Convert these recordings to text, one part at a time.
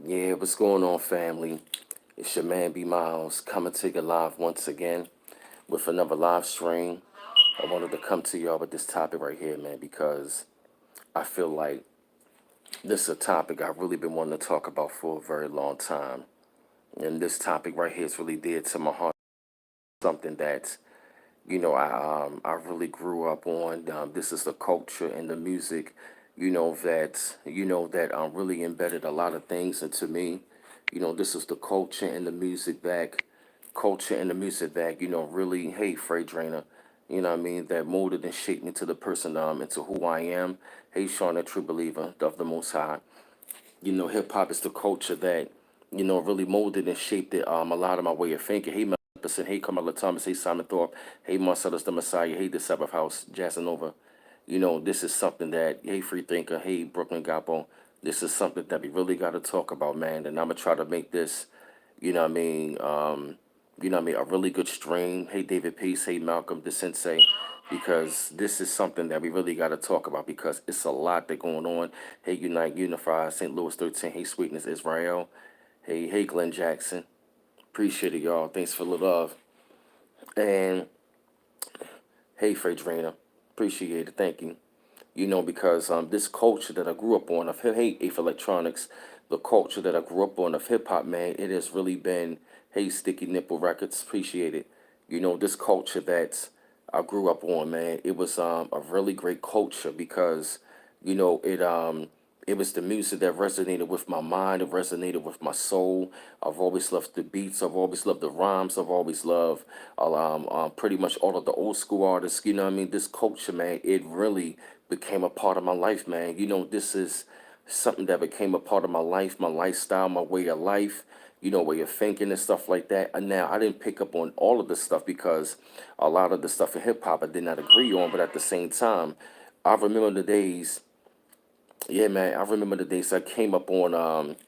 Yeah, what's going on, family? It's your man B Miles coming to you live once again with another live stream. I wanted to come to y'all with this topic right here, man, because I feel like this is a topic I've really been wanting to talk about for a very long time. And this topic right here is really dear to my heart. Something that I really grew up on. This is the culture and the music, that really embedded a lot of things into me. This is the culture and the music that really, hey, Freight Drainer, that molded and shaped me to the person into who I am. Hey, Sean, a true believer of the Most High. Hip hop is the culture that really molded and shaped it. A lot of my way of thinking. Hey, Mepperson. Hey, Kamala Thomas. Hey, Simon Thorpe. Hey, Marcellus the Messiah. Hey, the Sabbath House. Jazzanova. This is something that, hey, Free Thinker. Hey, Brooklyn Gapo. This is something that we really got to talk about, man. And I'm gonna try to make this, you know what I mean, a really good stream. Hey, David Peace. Hey, Malcolm the Sensei, because this is something that we really got to talk about because it's a lot that going on. Hey, Unite, Unify, St. Louis 13. Hey, Sweetness, Israel. Hey, Glenn Jackson. Appreciate it, y'all. Thanks for the love. And hey, Fred Drainer. Appreciate it. Thank you. Because this culture that I grew up on of hey, Ape Electronics, the culture that I grew up on of hip hop, man, it has really been, hey, Sticky Nipple Records. Appreciate it. This culture that I grew up on, man, it was a really great culture because, it was the music that resonated with my mind. It resonated with my soul. I've always loved the beats. I've always loved the rhymes. I've always loved pretty much all of the old school artists. You know what I mean? This culture, man, it really became a part of my life, man. This is something that became a part of my life, my lifestyle, my way of life, way of thinking and stuff like that. And now I didn't pick up on all of this stuff because a lot of the stuff in hip hop I did not agree on, but at the same time, I remember the days, yeah, man, I remember the days I came up on like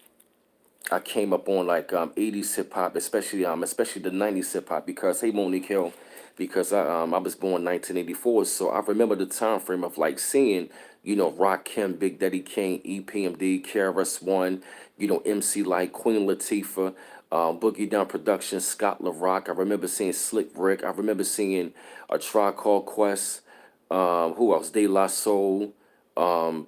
80s hip hop, especially the 90s hip hop because hey Monique Hill, because I was born 1984, so I remember the time frame of like seeing Rakim, Big Daddy Kane, EPMD, KRS One, MC Light, Queen Latifah, Boogie Down Productions, Scott LaRock. I remember seeing Slick Rick. I remember seeing a Tribe Called Quest. Who else? De La Soul.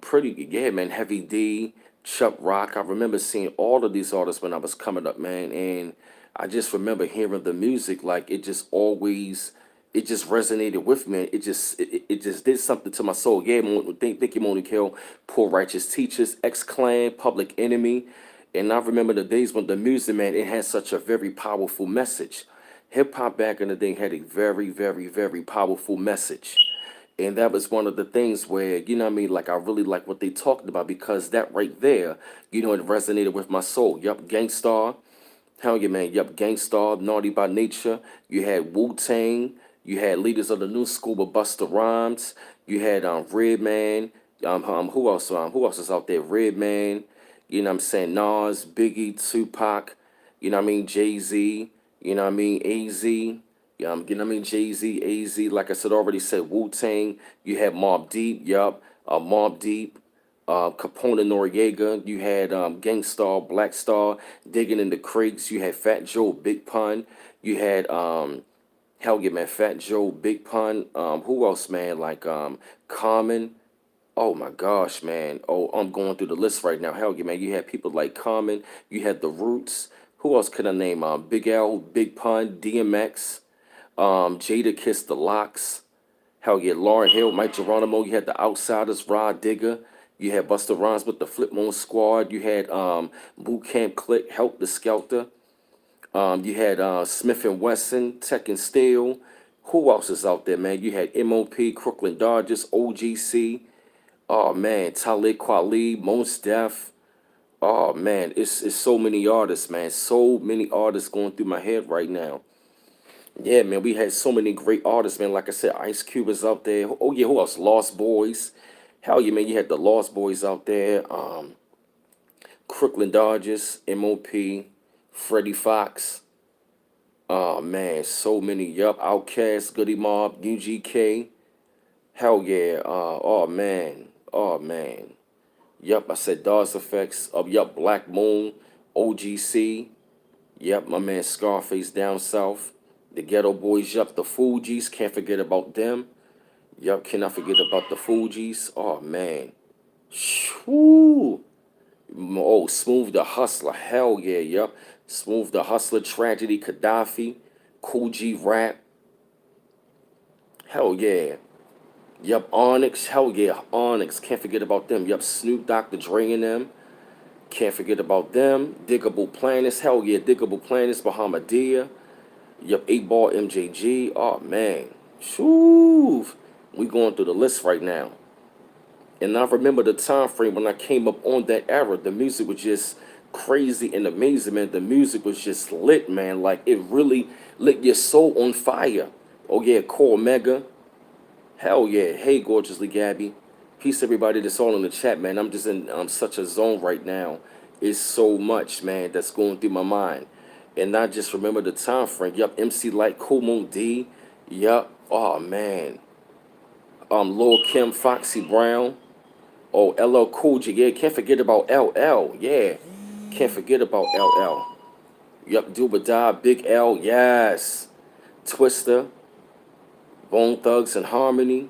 Pretty yeah, man. Heavy D, Chuck Rock. I remember seeing all of these artists when I was coming up, man, and I just remember hearing the music like it just resonated with me. It just did something to my soul. Yeah, thank you, Monique Hill, Poor Righteous Teachers, X Clan, Public Enemy, and I remember the days when the music, man, it had such a very powerful message. Hip hop back in the day had a very, very, very powerful message. And that was one of the things where, what I mean, like I really like what they talked about because that right there, it resonated with my soul. Yup, Gangstar, hell yeah, man. Yup, Gangstar, Naughty by Nature. You had Wu Tang. You had leaders of the new school with Busta Rhymes. You had Redman. Who else is out there? Redman. You know what I'm saying? Nas, Biggie, Tupac. You know what I mean? Jay Z. You know what I mean? Az. You know what I mean? Jay Z, Az. Like I said, already said Wu Tang. You had Mobb Deep. Yup. Mobb Deep, Capone Noriega. You had Gangstar, Black Star, Digging in the Creeks. You had Fat Joe, Big Pun. You had hell yeah, man, Fat Joe, Big Pun. Who else, man? Like Common. Oh my gosh, man. Oh, I'm going through the list right now. Hell yeah, man. You had people like Common. You had The Roots. Who else could I name? Big L, Big Pun, DMX, Jada Kiss, The Locks. Hell yeah, Lauren Hill, Mike Geronimo. You had the Outsiders, Rod Digger. You had Busta Rhymes with the Flip Mode Squad. You had Boot Camp Click, Help the Skelter. You had Smith and Wesson, Tech and Steel. Who else is out there, man? You had MOP, Crooklyn Dodgers, OGC. Oh man, Talib Kweli, Mos Def. Oh man, it's so many artists, man. So many artists going through my head right now. Yeah, man, we had so many great artists, man. Like I said, Ice Cube is out there. Oh yeah, who else? Lost Boys. Hell yeah, man, you had the Lost Boys out there. Crooklyn Dodgers, MOP, Freddie Fox. Oh man, so many. Yup, Outkast, Goody Mob, UGK. Hell yeah. Oh man. Oh man. Yup, I said DOS Effects. Yup, Black Moon. OGC. Yep, my man Scarface down south. The Ghetto Boys, yup, the Fugees, can't forget about them. Yup, cannot forget about the Fugees. Oh man. Whoo. Oh, Smooth the Hustler. Hell yeah, yup. Smooth the Hustler, Tragedy, Gaddafi, Cool G Rap. Hell yeah. Yup, Onyx. Hell yeah, Onyx. Can't forget about them. Yup, Snoop, Dr. Dre and them. Can't forget about them. Diggable Planets. Hell yeah, Diggable Planets, Bahamadia. Yup, 8 Ball MJG. Oh man. Shoo. We going through the list right now. And I remember the time frame when I came up on that era. The music was just crazy and amazing, man. The music was just lit, man. Like it really lit your soul on fire. Oh yeah, Core Mega. Hell yeah. Hey, gorgeously Gabby. Peace, everybody that's all in the chat, man. I'm just in such a zone right now. It's so much, man, that's going through my mind. And I just remember the time frame. Yup, MC Light, Cool Moon D. Yup. Oh man. Lil Kim, Foxy Brown. Oh, LL Cool J. Yeah, can't forget about LL. Yeah. Can't forget about LL. Yup, Doobah Big L. Yes. Twister. Bone Thugs and Harmony.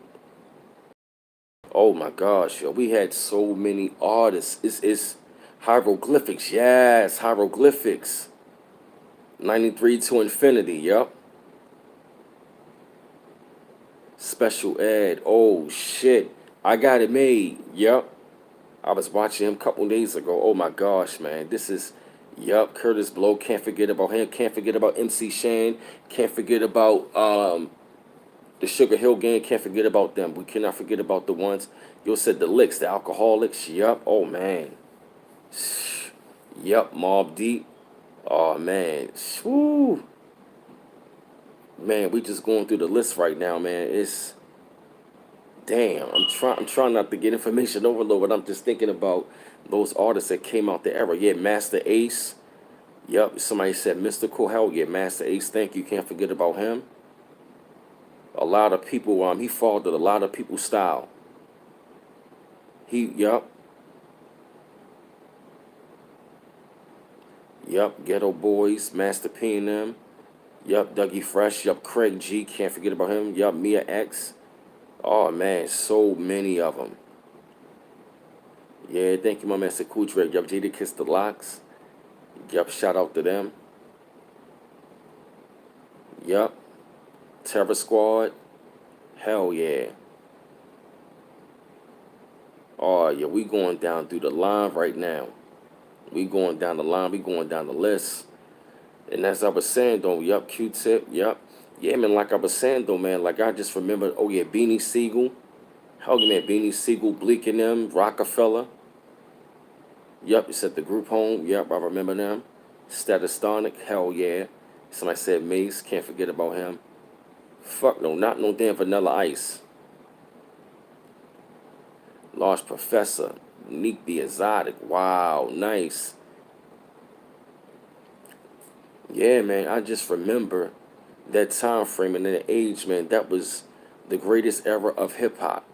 Oh my gosh, yo, we had so many artists. It's hieroglyphics, yes, hieroglyphics. 93 to infinity, yup. Special ed, oh shit. I got it made, yup. I was watching him a couple days ago. Oh my gosh, man. This is, yup, Curtis Blow. Can't forget about him. Can't forget about MC Shan. Can't forget about the Sugar Hill Gang. Can't forget about them. We cannot forget about the ones. You said the Licks, the Alcoholics. Yup. Oh man. Yup, Mob Deep. Oh man. Woo. Man, we just going through the list right now, man. It's damn. I'm trying not to get information overload, but I'm just thinking about those artists that came out the era. Yeah, Master Ace. Yup. Somebody said Mystical. Hell yeah, Master Ace. Thank you. Can't forget about him. A lot of people, he fathered a lot of people's style. Yup. Yup, Ghetto Boys, Master P and them. Yup, Dougie Fresh. Yup, Craig G. Can't forget about him. Yup, Mia X. Oh man, so many of them. Yeah, thank you, my man Cool Drake. Yup, Jada Kiss the Locks. Yup, shout out to them. Yup, Terror Squad. Hell yeah. Oh yeah, we going down through the line right now. We going down the line. We going down the list. And as I was saying though, yup, Q-Tip, yup. Yeah, man, like I was saying though, man, like I just remember, oh yeah, Beanie Siegel. Hell yeah, man, Beanie Siegel, Bleak and them, Rockefeller. Yup, you said the group home. Yup, I remember them. Statistonic, hell yeah. Somebody said Mace, can't forget about him. Fuck no, not no damn Vanilla Ice. Large Professor, Neek the Exotic, wow, nice. Yeah, man, I just remember that time frame and that age, man. That was the greatest era of hip hop.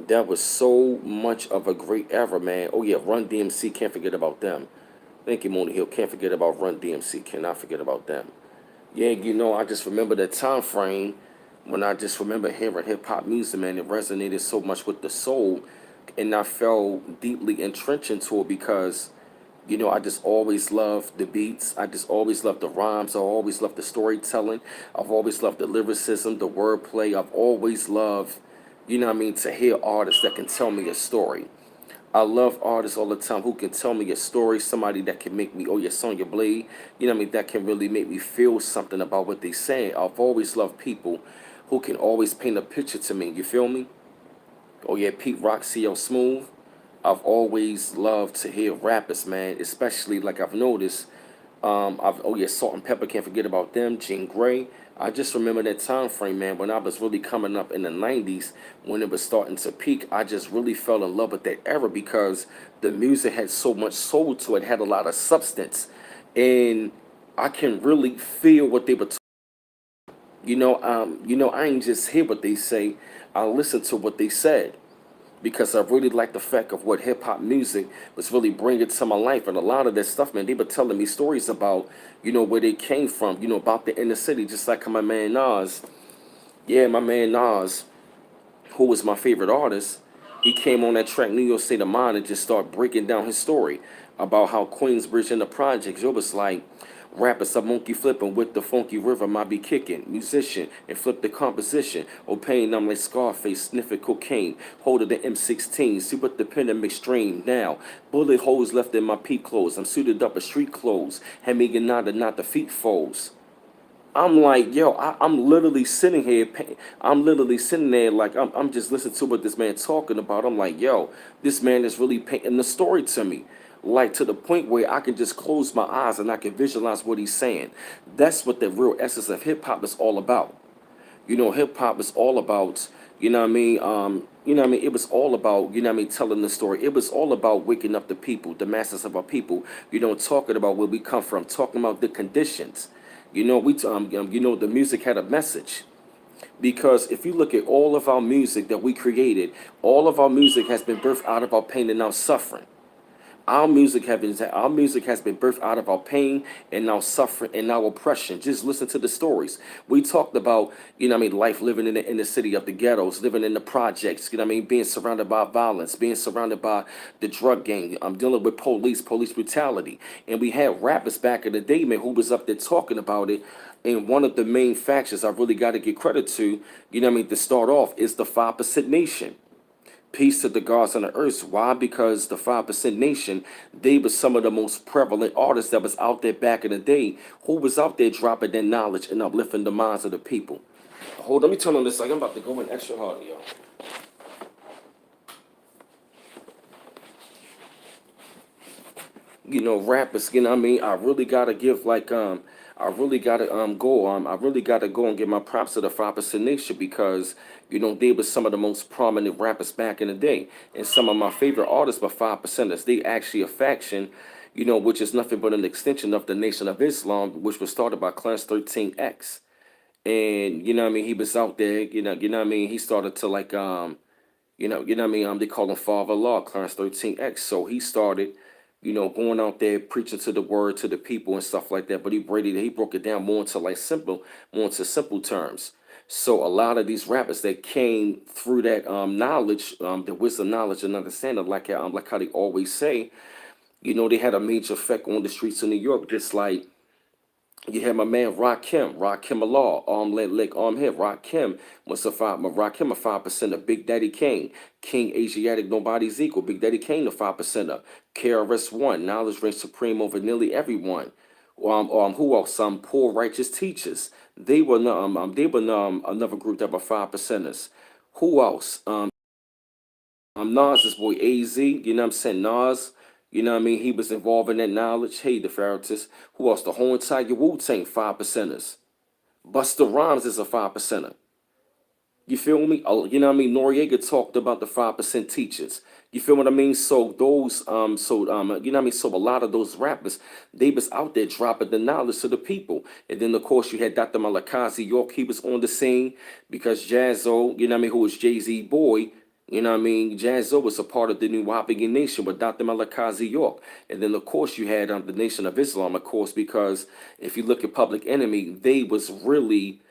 That was so much of a great era, man. Oh yeah, Run DMC, can't forget about them. Thank you, Mooney Hill. Can't forget about Run DMC. Cannot forget about them. Yeah, I just remember that time frame when I just remember hearing hip hop music, man. It resonated so much with the soul, and I fell deeply entrenched into it because I just always loved the beats. I just always loved the rhymes. I always loved the storytelling. I've always loved the lyricism, the wordplay. I've always loved, to hear artists that can tell me a story. I love artists all the time who can tell me a story, somebody that can make me, oh yeah, Sonya Blade, that can really make me feel something about what they say. I've always loved people who can always paint a picture to me, you feel me? Oh yeah, Pete Rock, CL Smooth. I've always loved to hear rappers, man, especially like I've noticed. Oh yeah, Salt and Pepper, can't forget about them. Jean Grey. I just remember that time frame, man, when I was really coming up in the '90s, when it was starting to peak. I just really fell in love with that era because the music had so much soul to it, had a lot of substance, and I can really feel what they were. I ain't just hear what they say. I listen to what they said. because I really like the fact of what hip hop music was really bringing to my life. And a lot of that stuff, man, they were telling me stories about, where they came from, about the inner city, just like my man Nas. Yeah, my man Nas, who was my favorite artist, he came on that track New York State of Mind and just started breaking down his story about how Queensbridge and the projects, it was like rappers a monkey flipping with the funky rhythm I be kicking, musician and flip the composition, or pain I'm like Scarface sniffing cocaine, holding the M16, see what the pen and extreme now. Bullet holes left in my peep clothes, I'm suited up in street clothes, hand me Ganada, not the feet folds. I'm like, yo, I'm literally sitting here, I'm literally sitting there like I'm just listening to what this man talking about. I'm like, yo, this man is really painting the story to me, like to the point where I can just close my eyes and I can visualize what he's saying. That's what the real essence of hip hop is all about. Hip hop is all about, it was all about, telling the story. It was all about waking up the people, the masses of our people, talking about where we come from, talking about the conditions. The music had a message. Because if you look at all of our music that we created, all of our music has been birthed out of our pain and our suffering. Our music has been birthed out of our pain and our suffering and our oppression. Just listen to the stories. We talked about, life living in the inner city of the ghettos, living in the projects, being surrounded by violence, being surrounded by the drug gang. I'm dealing with police brutality. And we had rappers back in the day, man, who was up there talking about it. And one of the main factions I really got to give credit to, to start off is the 5% Nation. Peace to the gods on the earth. Why? Because the 5% Nation, they were some of the most prevalent artists that was out there back in the day, who was out there dropping their knowledge and uplifting the minds of the people. Hold, let me turn on this. Like I'm about to go in extra hard, yo. Rappers, I really gotta give I really gotta go and give my props to the 5% Nation because, they were some of the most prominent rappers back in the day. And some of my favorite artists were 5%ers. They actually a faction, which is nothing but an extension of the Nation of Islam, which was started by Class 13X. And he was out there, he started to like they call him Father Law, Clarence 13X. So he started, going out there preaching to the word to the people and stuff like that. But he broke it down more into simple terms. So a lot of these rappers that came through that knowledge, the wisdom, knowledge, and understanding, like how they always say, they had a major effect on the streets of New York, just like you had my man Rakim Allah, him. Rakim Rakim a 5% of Big Daddy Kane, King Asiatic, nobody's equal. Big Daddy Kane the 5% of KRS-One, knowledge reigns supreme over nearly everyone. Who else? Poor righteous teachers. They were another group that were 5%ers. Who else? Nas, boy AZ, I'm saying? Nas, he was involved in that knowledge. Hey, the Pharisees. Who else? The whole entire Wu-Tang 5%ers. Busta Rhymes is a 5%er. You feel me? Noriega talked about the 5% teachers. You feel what I mean? So a lot of those rappers, they was out there dropping the knowledge to the people. And then of course you had Dr. Malakazi York, he was on the scene because Jazzo, who was Jay-Z boy, Jazzo was a part of the new Wahabian nation with Dr. Malakazi York. And then of course you had the Nation of Islam, of course, because if you look at Public Enemy, they were really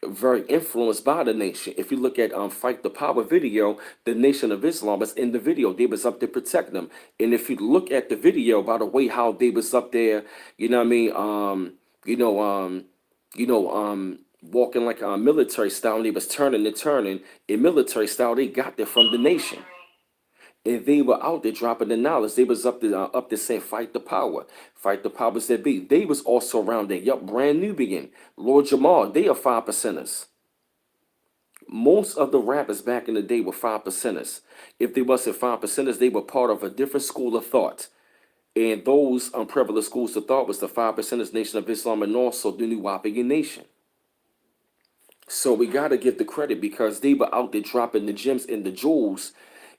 very influenced by the nation. If you look at Fight the Power video, the Nation of Islam was in the video. They was up to protect them. And if you look at the video, by the way, how they was up there, you know what I mean, walking like a military style, and they was turning and turning in military style. They got there from the nation. And they were out there dropping the knowledge. They was up there saying, fight the powers that be. They was also around there. Yup, Brand Nubian, Lord Jamal, they are 5%ers. Most of the rappers back in the day were 5%ers. If they wasn't 5%ers, they were part of a different school of thought. And those unprevalent schools of thought was the 5%ers, Nation of Islam, and also the New Wahabian Nation. So we gotta give the credit because they were out there dropping the gems and the jewels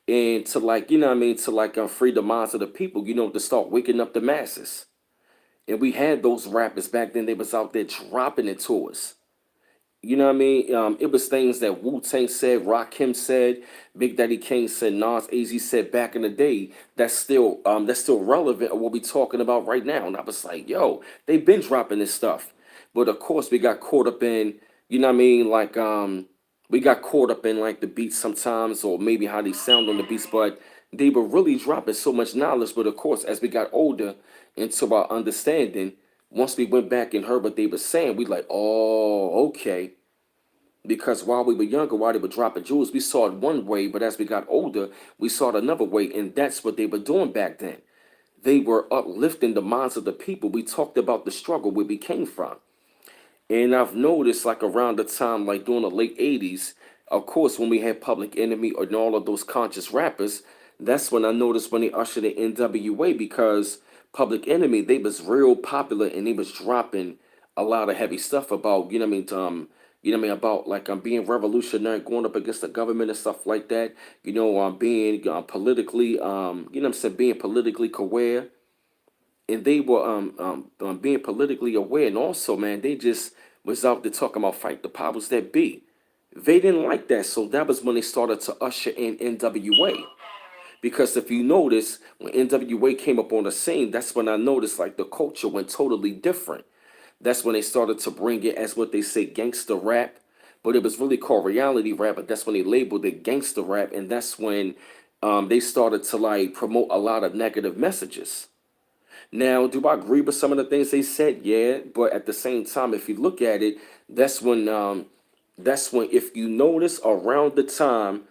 and to like, to like free the minds of the people, to start waking up the masses. And we had those rappers back then, they was out there dropping it to us. You know what I mean? It was things that Wu Tang said, Rakim said, Big Daddy Kane said, Nas Az said back in the day. That's still relevant of what we talking about right now. And I was like, yo, they been dropping this stuff, but of course we got caught up in, you know what I mean? Like we got caught up in like the beats sometimes, or maybe how they sound on the beats, but they were really dropping so much knowledge. But of course, as we got older into our understanding, once we went back and heard what they were saying, we like, oh, okay. Because while we were younger, while they were dropping jewels, we saw it one way, but as we got older, we saw it another way, and that's what they were doing back then. They were uplifting the minds of the people. We talked about the struggle where we came from. And I've noticed like around the time, like during the late 80s, of course, when we had Public Enemy and all of those conscious rappers, that's when I noticed when they ushered in NWA, because Public Enemy, they was real popular and they was dropping a lot of heavy stuff about, you know what I mean, you know what I mean, about like being revolutionary, going up against the government and stuff like that, being politically, you know what I'm saying, being politically aware, and they were being politically aware, and also, man, they just was out there talking about fight the powers that be. They didn't like that, so that was when they started to usher in NWA. Because if you notice, when NWA came up on the scene, that's when I noticed like the culture went totally different. That's when they started to bring it as what they say gangster rap, but it was really called reality rap. But that's when they labeled it gangster rap, and that's when they started to like promote a lot of negative messages. Now, do I agree with some of the things they said? Yeah, but at the same time, if you look at it, that's when if you notice around the time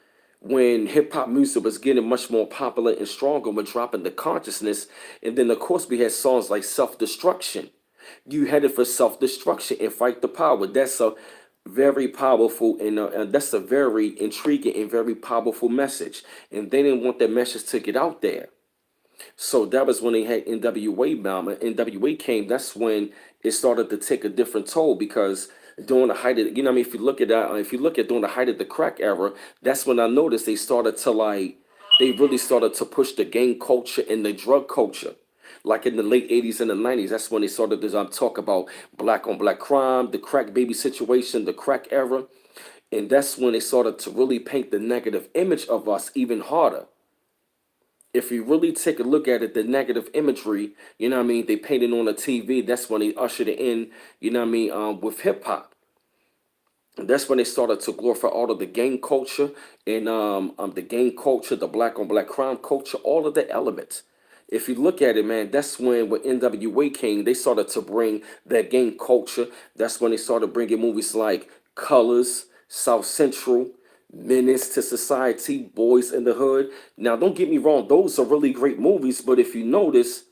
when hip hop music was getting much more popular and stronger, when dropping the consciousness, and then of course we had songs like Self Destruction. You headed for self destruction and fight the power. That's a very powerful and that's a very intriguing and very powerful message. And they didn't want that message to get out there. So that was when they had NWA bomb. And NWA came. That's when it started to take a different toll, because during the height of, you know what I mean, if you look at that, if you look at during the height of the crack era, that's when I noticed they started to like, they really started to push the gang culture and the drug culture. Like in the late 80s and the 90s, that's when they started to talk about black on black crime, the crack baby situation, the crack era. And that's when they started to really paint the negative image of us even harder. If you really take a look at it, the negative imagery, you know what I mean, they painted on the TV, that's when they ushered it in, you know what I mean, with hip hop. And that's when they started to glorify all of the gang culture and the gang culture, the black on black crime culture, all of the elements. If you look at it, man, that's when NWA came, they started to bring that gang culture. That's when they started bringing movies like Colors, South Central, Menace to Society, Boys in the Hood. Now, don't get me wrong; those are really great movies. But if you notice,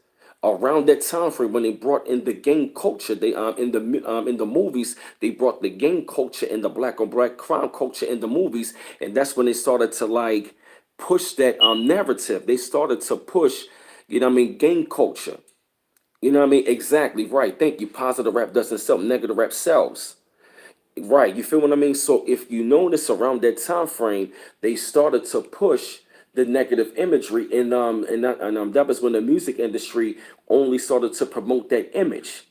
around that time frame when they brought in the gang culture, they in the movies they brought the gang culture and the black on black crime culture in the movies, and that's when they started to like push that narrative. They started to push, you know what I mean, gang culture. You know what I mean? Exactly right. Thank you. Positive rap doesn't sell. Negative rap sells. Right, you feel what I mean? So if you notice around that time frame, they started to push the negative imagery, that was when the music industry only started to promote that image,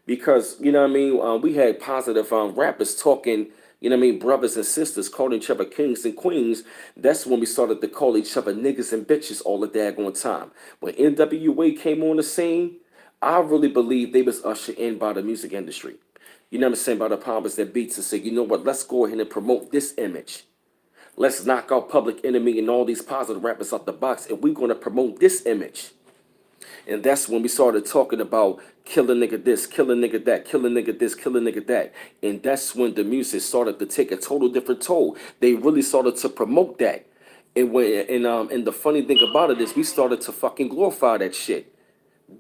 because you know what I mean. We had positive rappers talking. You know what I mean, brothers and sisters calling each other kings and queens. That's when we started to call each other niggas and bitches all the daggone time. When NWA came on the scene, I really believe they was ushered in by the music industry. You know what I'm saying, by the powers that beats, and say, you know what, let's go ahead and promote this image. Let's knock out Public Enemy and all these positive rappers out the box, and we're going to promote this image. And that's when we started talking about kill a nigga this, kill a nigga that, kill a nigga this, kill a nigga that. And that's when the music started to take a total different toll. They really started to promote that. And the funny thing about it is we started to fucking glorify that shit.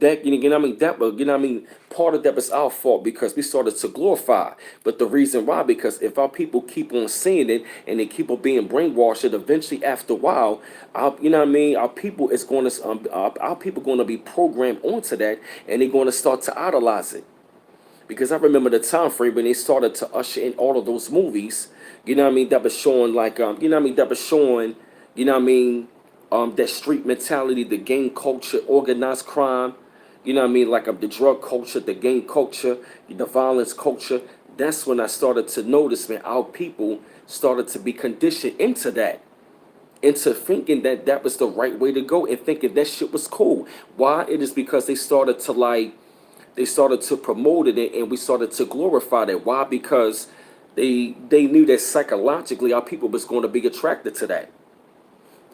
That, you know what I mean, that was, you know what I mean, part of that was our fault, because we started to glorify. But the reason why, because if our people keep on seeing it and they keep on being brainwashed, it eventually after a while, you know what I mean, our people is going to our people going to be programmed onto that, and they're going to start to idolize it. Because I remember the time frame when they started to usher in all of those movies, you know what I mean, that was showing like you know what I mean, that was showing, you know what I mean, that street mentality, the gang culture, organized crime, you know what I mean, like the drug culture, the gang culture, the violence culture. That's when I started to notice, man, our people started to be conditioned into that, into thinking that that was the right way to go and thinking that shit was cool. Why? It is because they started to promote it and we started to glorify that. Why? Because they knew that psychologically our people was going to be attracted to that.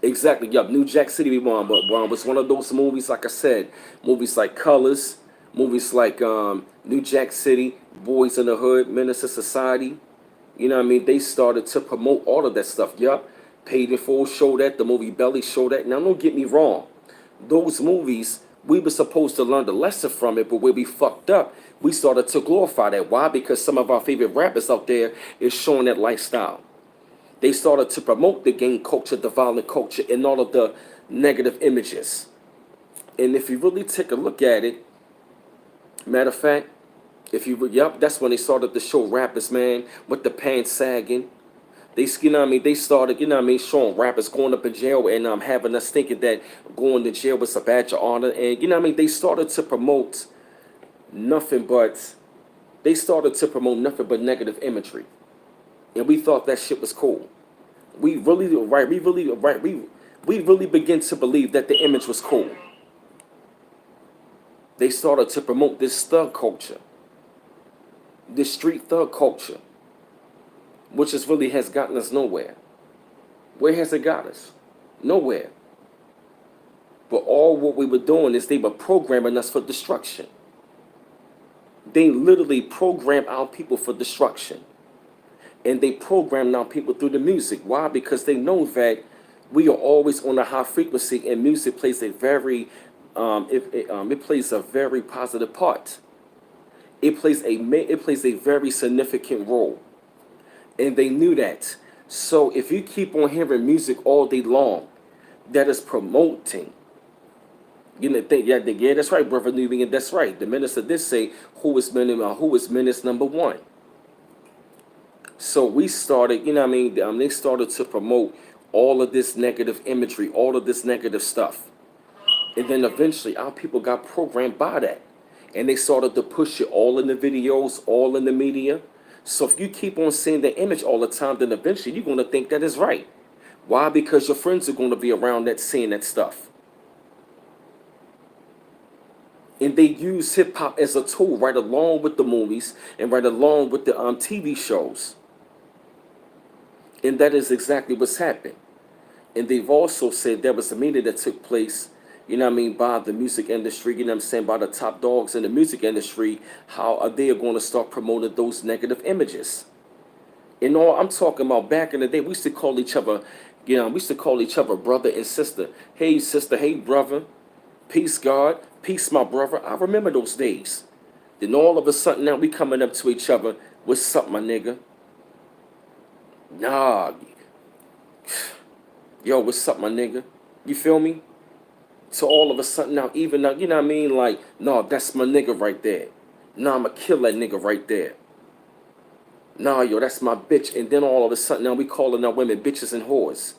Exactly. Yup. New Jack City we won, but was one of those movies. Like I said, movies like Colors, movies like New Jack City, Boys in the Hood, Menace to Society. You know what I mean? They started to promote all of that stuff. Yup. Paid in Full showed that. The movie Belly showed that. Now don't get me wrong. Those movies we were supposed to learn the lesson from it, but where we fucked up, we started to glorify that. Why? Because some of our favorite rappers out there is showing that lifestyle. They started to promote the gang culture, the violent culture, and all of the negative images. And if you really take a look at it, matter of fact, if you yep, that's when they started to show rappers, man, with the pants sagging. They, you know what I mean, they started, you know what I mean, showing rappers going up in jail and having us thinking that going to jail was a badge of honor. And you know what I mean, they started to promote nothing but nothing but negative imagery. And we thought that shit was cool. We really begin to believe that the image was cool. They started to promote this thug culture, this street thug culture, which is really has gotten us nowhere. Where has it got us? Nowhere. But all what we were doing is they were programming us for destruction. They literally programmed our people for destruction. And they program our people through the music. Why? Because they know that we are always on a high frequency, and music plays a very, it plays a very positive part. It plays a very significant role, and they knew that. So if you keep on hearing music all day long, that is promoting. You know, think, yeah, that's right, brother Nubian, that's right. The minister did say, who is menace number one? So we started, you know what I mean, they started to promote all of this negative imagery, all of this negative stuff. And then eventually our people got programmed by that. And they started to push it all in the videos, all in the media. So if you keep on seeing the image all the time, then eventually you're going to think that is right. Why? Because your friends are going to be around that seeing that stuff. And they use hip hop as a tool right along with the movies and right along with the TV shows. And that is exactly what's happened. And they've also said there was a meeting that took place, you know what I mean, by the music industry, you know what I'm saying, by the top dogs in the music industry, how are they going to start promoting those negative images. And all I'm talking about back in the day, we used to call each other, you know, we used to call each other brother and sister. Hey, sister, hey, brother. Peace, God. Peace, my brother. I remember those days. Then all of a sudden now we coming up to each other, what's up, my nigga? Nah, yo, what's up, my nigga? You feel me? So all of a sudden now, even now, you know what I mean? Like, no, that's my nigga right there. Nah, I'ma kill that nigga right there. Nah, yo, that's my bitch. And then all of a sudden now we calling our women bitches and whores.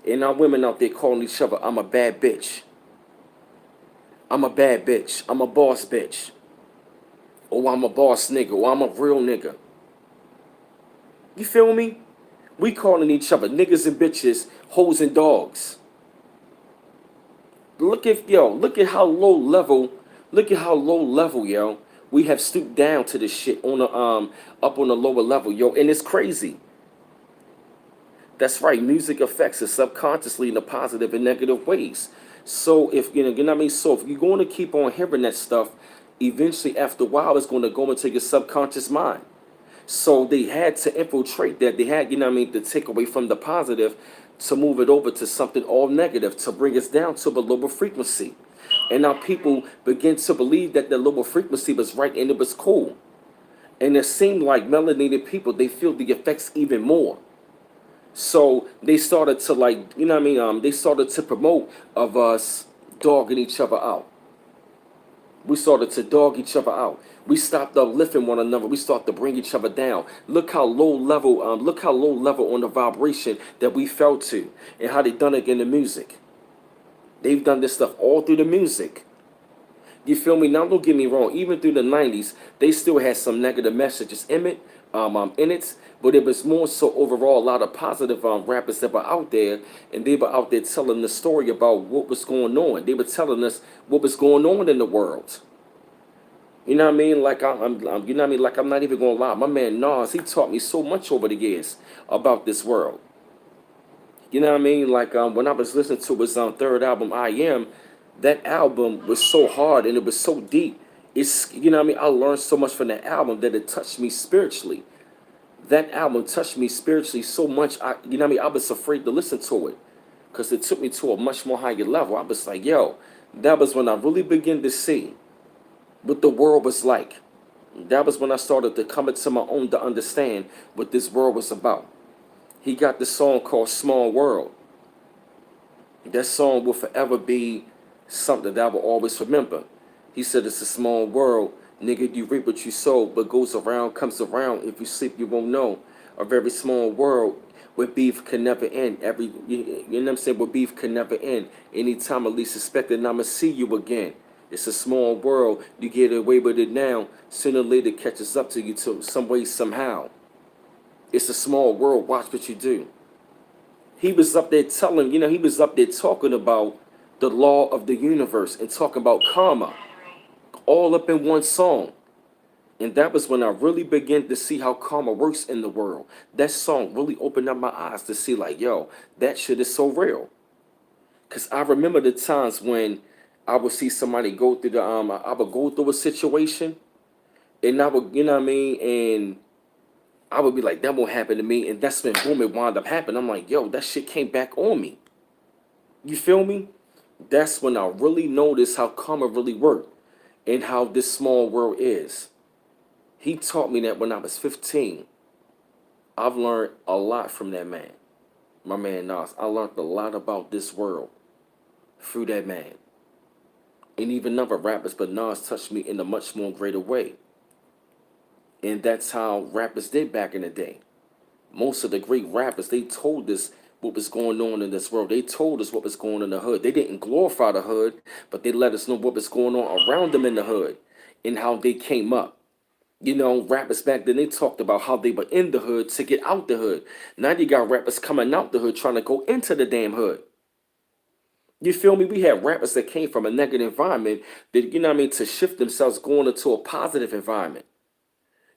And our women out there calling each other, I'm a bad bitch. I'm a bad bitch. I'm a boss bitch. Or I'm a boss nigga. Or I'm a real nigga. You feel me? We calling each other niggas and bitches, hoes and dogs. Look at how low level, yo, we have stooped down to this shit on the up on the lower level, yo, and it's crazy. That's right, music affects us subconsciously in the positive and negative ways. So if you know what I mean, so if you're going to keep on hearing that stuff, eventually after a while it's going to go into your subconscious mind. So they had to infiltrate that. They had, you know what I mean, to take away from the positive to move it over to something all negative, to bring us down to a lower frequency. And now people begin to believe that the lower frequency was right and it was cool. And it seemed like melanated people, they feel the effects even more. So they started to, like, you know what I mean, they started to promote of us dogging each other out. We started to dog each other out. We stopped uplifting one another. We started to bring each other down. Look how low level on the vibration that we fell to, and how they done it in the music. They've done this stuff all through the music. You feel me? Now don't get me wrong. Even through the 90s, they still had some negative messages in it, in it, but it was more so overall a lot of positive rappers that were out there, and they were out there telling the story about what was going on. They were telling us what was going on in the world. You know what I mean? Like you know what I mean? Like I'm not even gonna lie. My man Nas, he taught me so much over the years about this world. You know what I mean? Like when I was listening to his third album, I Am, that album was so hard and it was so deep. It's you know what I mean? I learned so much from that album that it touched me spiritually. That album touched me spiritually so much. You know what I mean? I was afraid to listen to it because it took me to a much more higher level. I was like, yo, that was when I really began to see what the world was like. That was when I started to come into my own to understand what this world was about. He got this song called Small World. That song will forever be something that I will always remember. He said it's a small world. Nigga, you reap what you sow, but goes around, comes around. If you sleep, you won't know. A very small world where beef can never end. You know what I'm saying? Where beef can never end. Anytime I least suspect it, I'ma see you again. It's a small world. You get away with it now. Sooner or later it catches up to you to some way, somehow. It's a small world. Watch what you do. He was up there telling, you know, he was up there talking about the law of the universe and talking about karma all up in one song. And that was when I really began to see how karma works in the world. That song really opened up my eyes to see, like, yo, that shit is so real. Because I remember the times when I would see somebody go through I would go through a situation and I would, you know what I mean? And I would be like, that won't happen to me. And that's when, boom, it wound up happening. I'm like, yo, that shit came back on me. You feel me? That's when I really noticed how karma really worked and how this small world is. He taught me that when I was 15. I've learned a lot from that man. My man Nas. I learned a lot about this world through that man. And even other rappers, but Nas touched me in a much more greater way. And that's how rappers did back in the day. Most of the great rappers, they told us what was going on in this world. They told us what was going on in the hood. They didn't glorify the hood, but they let us know what was going on around them in the hood and how they came up. You know, rappers back then, they talked about how they were in the hood to get out the hood. Now you got rappers coming out the hood trying to go into the damn hood. You feel me? We had rappers that came from a negative environment that, you know what I mean, to shift themselves going into a positive environment.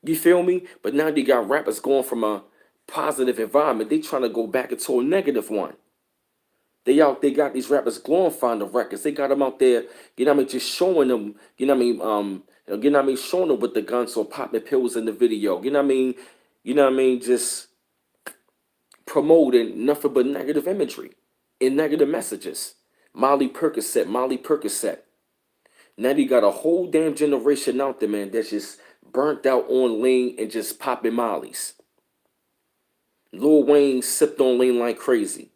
You feel me? But now you got rappers going from a positive environment. They trying to go back into a negative one. They got these rappers glorifying the records. They got them out there, you know what I mean, just showing them, you know what I mean, you know what I mean, showing them with the guns or popping pills in the video. You know what I mean? You know what I mean? Just promoting nothing but negative imagery and negative messages. Molly Percocet, Molly Percocet. Now you got a whole damn generation out there, man, that's just burnt out on lean and just popping mollies. Lil Wayne sipped on lean like crazy,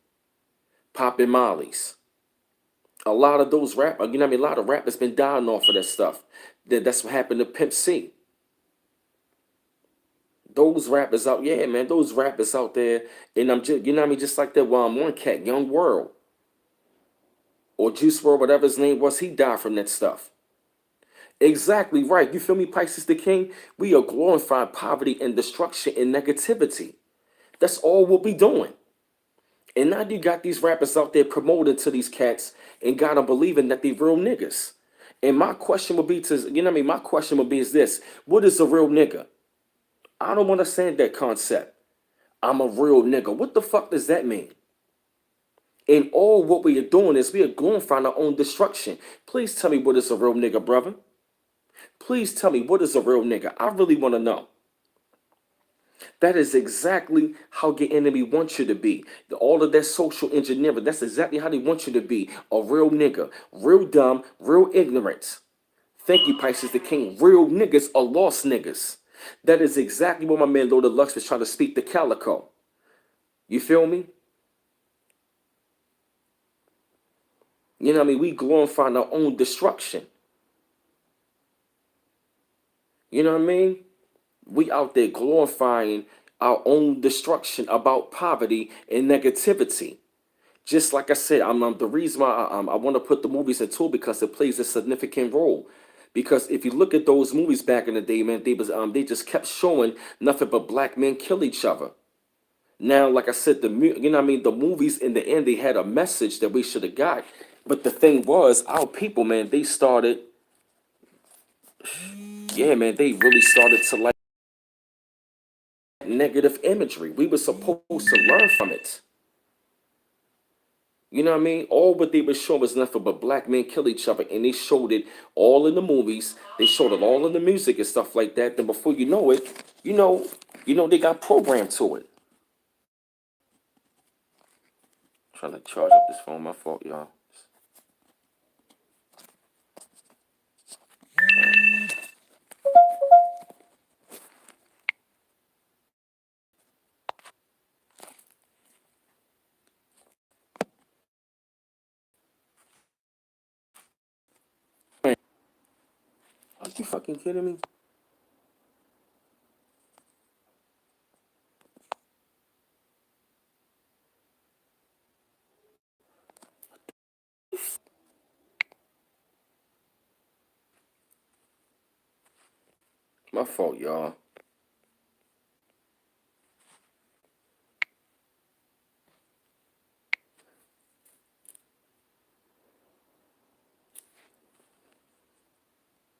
popping mollies. A lot of those rappers, you know what I mean? A lot of rappers been dying off of that stuff. That's what happened to Pimp C. Those rappers out, yeah, man, those rappers out there, and I'm just, you know what I mean? Just like that one cat, Young World, or Juice World, whatever his name was, he died from that stuff. Exactly right. You feel me, Pisces the King? We are glorifying poverty and destruction and negativity. That's all we'll be doing. And now you got these rappers out there promoting to these cats and got them believing that they real niggas. And my question would be to, you know what I mean? My question would be is this: what is a real nigga? I don't understand that concept. I'm a real nigga. What the fuck does that mean? And all what we are doing is we are glorifying our own destruction. Please tell me what is a real nigga, brother. Please tell me what is a real nigga. I really want to know. That is exactly how your enemy wants you to be. All of that social engineering, that's exactly how they want you to be. A real nigga. Real dumb, real ignorant. Thank you, Pisces the King. Real niggas are lost niggas. That is exactly what my man Lord of Lux was trying to speak to Calico. You feel me? You know what I mean? We glorifying our own destruction. You know what I mean? We out there glorifying our own destruction about poverty and negativity. Just like I said, the reason why I want to put the movies into it because it plays a significant role. Because if you look at those movies back in the day, man, they just kept showing nothing but black men kill each other. Now, like I said, you know what I mean, the movies in the end they had a message that we should have got. But the thing was, our people, man, they started, yeah, man, they really started to like negative imagery. We were supposed to learn from it. You know what I mean? All what they were showing was nothing but black men kill each other, and they showed it all in the movies. They showed it all in the music and stuff like that. Then before you know it, they got programmed to it. Trying to charge up this phone, my fault, y'all. Man, are you fucking kidding me? My fault, y'all.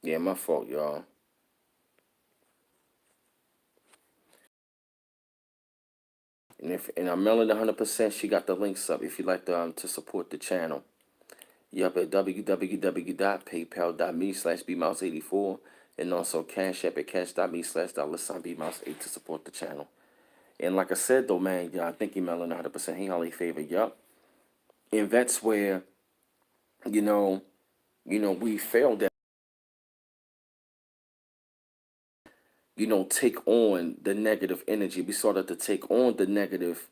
Yeah, my fault, y'all. And I'm mailing 100%. She got the links up if you'd like to support the channel. Yup, at www.paypal.me/bmouse84 and also Cash App at cash.me/$bmouse8 to support the channel. And like I said though, man, yeah, I think he mailing 100%. He only favor, yup. And that's where, you know, we failed at, take on the negative energy. We started to take on the negative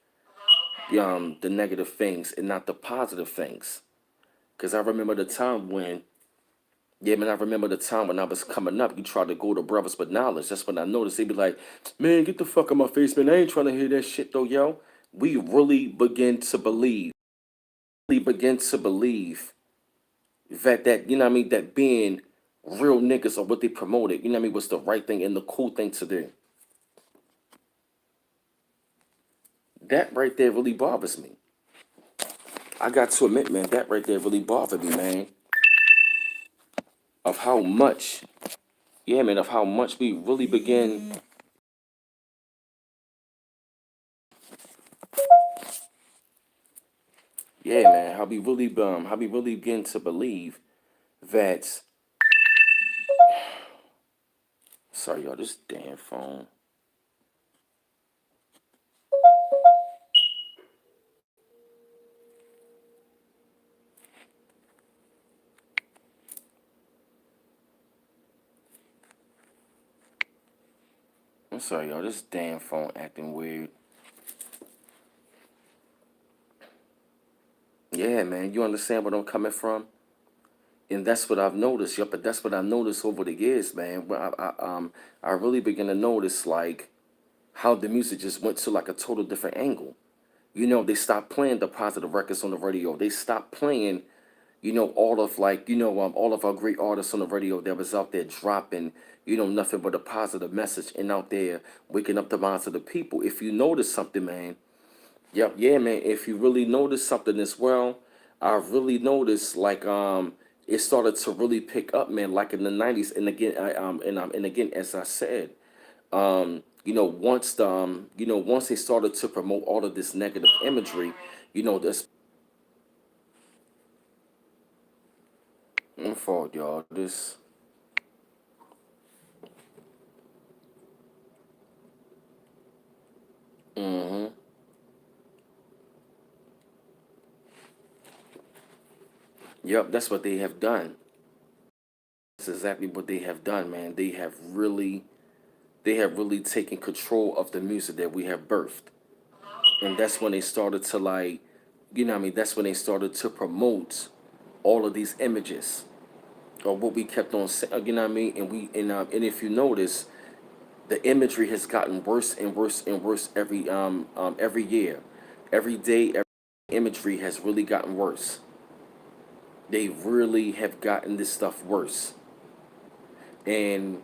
things and not the positive things. Cause I remember the time when, yeah, man, I remember the time when I was coming up, you tried to go to brothers with knowledge. That's when I noticed they'd be like, man, get the fuck out my face, man. I ain't trying to hear that shit though, yo. We really begin to believe that, you know what I mean, that being real niggas or what they promoted, you know what I mean, was the right thing and the cool thing to do. That right there really bothers me. I got to admit, man, that right there really bothered me, man. Of how much, yeah, man, of how much we really begin, yeah, man, how we really begin to believe that. Sorry, y'all, this damn phone. I'm sorry, y'all, this damn phone acting weird. Yeah, man, you understand where I'm coming from? And that's what I've noticed. Yup, but that's what I noticed over the years, man. Where I really begin to notice like how the music just went to like a total different angle. They stopped playing the positive records on the radio. They stopped playing, all of like, all of our great artists on the radio that was out there dropping, nothing but a positive message and out there waking up the minds of the people. If you notice something, man, yep, yeah, man. If you really notice something as well, I really noticed like it started to really pick up, man, like in the '90s. And again, and again, as I said, once they started to promote all of this negative imagery, this my fault, y'all. This, mm-hmm. Yep, that's what they have done. That's exactly what they have done, man. They have really taken control of the music that we have birthed. And that's when they started to like, what I mean, that's when they started to promote all of these images or what we kept on saying, you know what I mean? And if you notice, the imagery has gotten worse and worse and worse every year. Every day, every imagery has really gotten worse. They really have gotten this stuff worse. and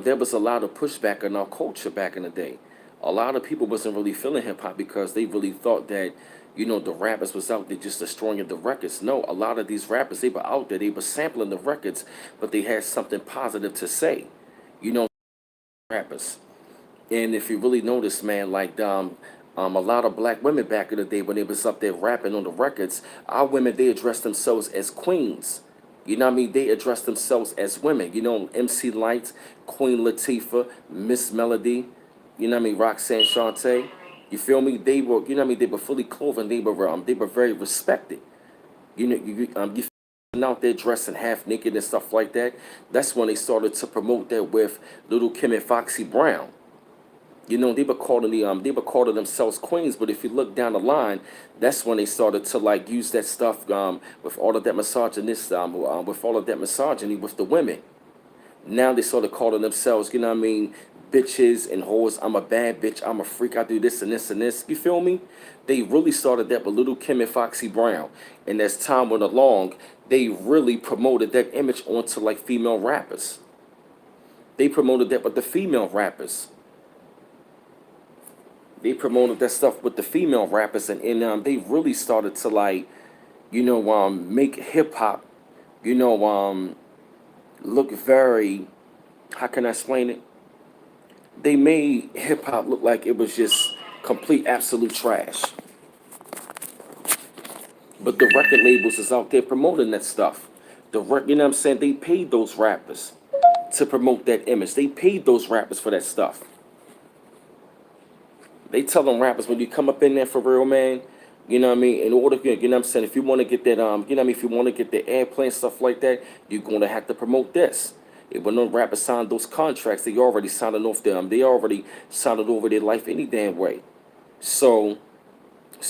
there was a lot of pushback in our culture back in the day. A lot of people wasn't really feeling hip hop because they really thought that, the rappers was out there just destroying the records. No, a lot of these rappers, they were out there, they were sampling the records, but they had something positive to say. You know, rappers. And if you really notice, man, like a lot of black women back in the day when they was up there rapping on the records, our women, they addressed themselves as queens. You know what I mean? They addressed themselves as women. MC Lights, Queen Latifah, Miss Melody, you know what I mean, Roxanne Shante. You feel me? They were, you know what I mean, they were fully clothed and they were very respected. You out there dressing half naked and stuff like that. That's when they started to promote that with Little Kim and Foxy Brown. They were calling themselves queens, but if you look down the line, that's when they started to like use that stuff with all of that with all of that misogyny with the women. Now they started calling themselves, you know what I mean, bitches and whores. I'm a bad bitch. I'm a freak. I do this and this and this. You feel me? They really started that with Little Kim and Foxy Brown, and as time went along, they really promoted that image onto like female rappers. They promoted that with the female rappers. They promoted that stuff with the female rappers, and they really started to like, make hip hop, you know, look very, how can I explain it? They made hip hop look like it was just complete absolute trash. But the record labels is out there promoting that stuff. You know what I'm saying? They paid those rappers to promote that image. They paid those rappers for that stuff. They tell them rappers when you come up in there for real, man. You know what I mean? In order, you know what I'm saying, if you want to get that, you know what I mean, if you want to get the airplay and stuff like that, you're gonna have to promote this. When no rappers signed those contracts, they already signed off them. They already signed over their life any damn way. So,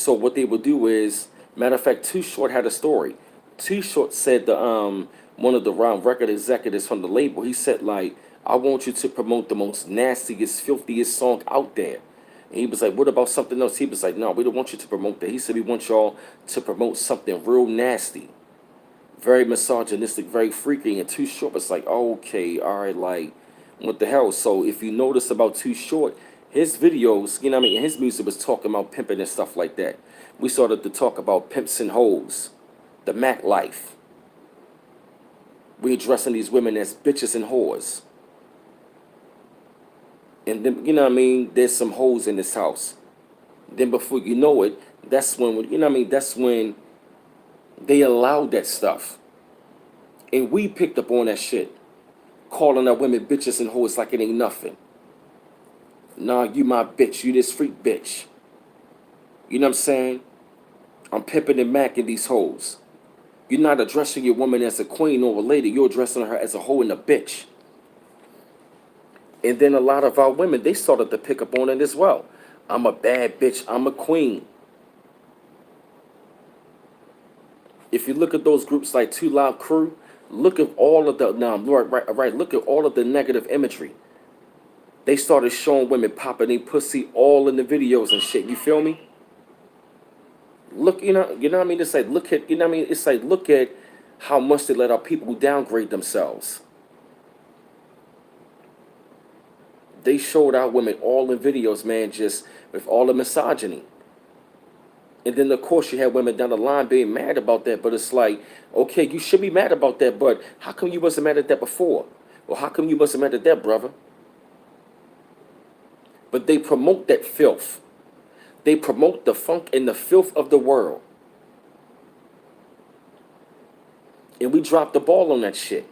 what they would do is, matter of fact, Too Short had a story. Too Short said the one of the record executives from the label, he said like, I want you to promote the most nastiest, filthiest song out there. And he was like, what about something else? He was like, no, we don't want you to promote that. He said, we want y'all to promote something real nasty, very misogynistic, very freaky. And Too Short was like, okay, all right, like, what the hell? So if you notice about Too Short, his videos, you know what I mean, his music was talking about pimping and stuff like that. We started to talk about pimps and hoes, the Mac life. We addressing these women as bitches and whores. And then, you know what I mean, there's some hoes in this house. Then before you know it, that's when, you know what I mean, that's when they allowed that stuff. And we picked up on that shit, calling our women bitches and hoes like it ain't nothing. Nah, you my bitch, you this freak bitch. You know what I'm saying? I'm pimping and macking these hoes. You're not addressing your woman as a queen or a lady, you're addressing her as a hoe and a bitch. And then a lot of our women, they started to pick up on it as well. I'm a bad bitch. I'm a queen. If you look at those groups like Too Loud Crew, look at all of the right. Look at all of the negative imagery. They started showing women popping their pussy all in the videos and shit. You feel me? Look, you know what I mean. It's like look at, you know what I mean. It's like look at how much they let our people downgrade themselves. They showed our women all in videos, man, just with all the misogyny. And then, of course, you had women down the line being mad about that. But it's like, okay, you should be mad about that. But how come you wasn't mad at that before? Well, how come you wasn't mad at that, brother? But they promote that filth. They promote the funk and the filth of the world. And we dropped the ball on that shit.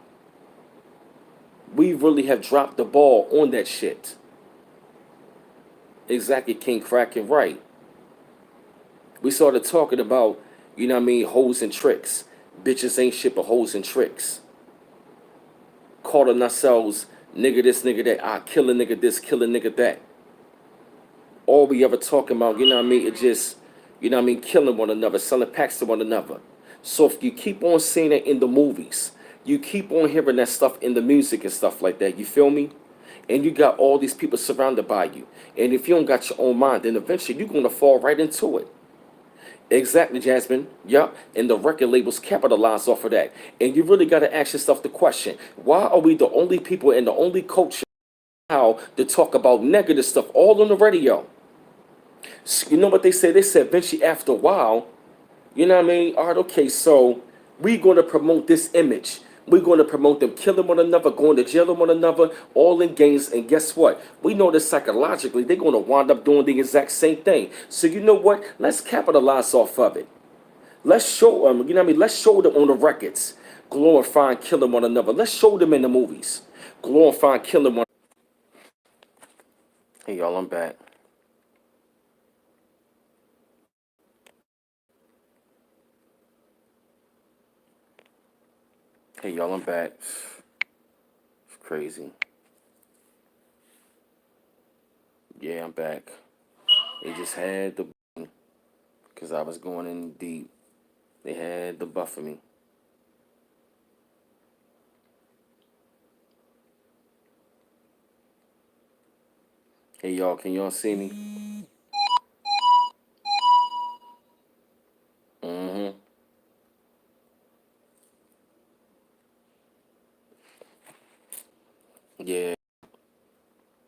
We really have dropped the ball on that shit. Exactly, King Kraken, right. We started talking about, you know what I mean, hoes and tricks. Bitches ain't shit but hoes and tricks. Calling ourselves nigga this, nigga that. I kill a nigga this, kill a nigga that. All we ever talking about, you know what I mean, it just, you know what I mean, killing one another, selling packs to one another. So if you keep on seeing it in the movies, you keep on hearing that stuff in the music and stuff like that, you feel me? And you got all these people surrounded by you. And if you don't got your own mind, then eventually you're going to fall right into it. Exactly, Jasmine. Yup. And the record labels capitalize off of that. And you really got to ask yourself the question: why are we the only people and the only culture now to talk about negative stuff all on the radio? You know what they say? They said eventually, after a while, you know what I mean? All right, okay, so we're going to promote this image. We're going to promote them killing one another, going to jail on one another, all in games. And guess what? We know that psychologically, they're going to wind up doing the exact same thing. So you know what? Let's capitalize off of it. Let's show them, you know what I mean? Let's show them on the records, glorifying killing one another. Let's show them in the movies, glorifying killing one. Hey, y'all, I'm back. Hey, y'all, I'm back. It's crazy. Yeah, I'm back. They just had the, because I was going in deep. They had the buffer me. Hey, y'all, can y'all see me? Mm-hmm. Yeah,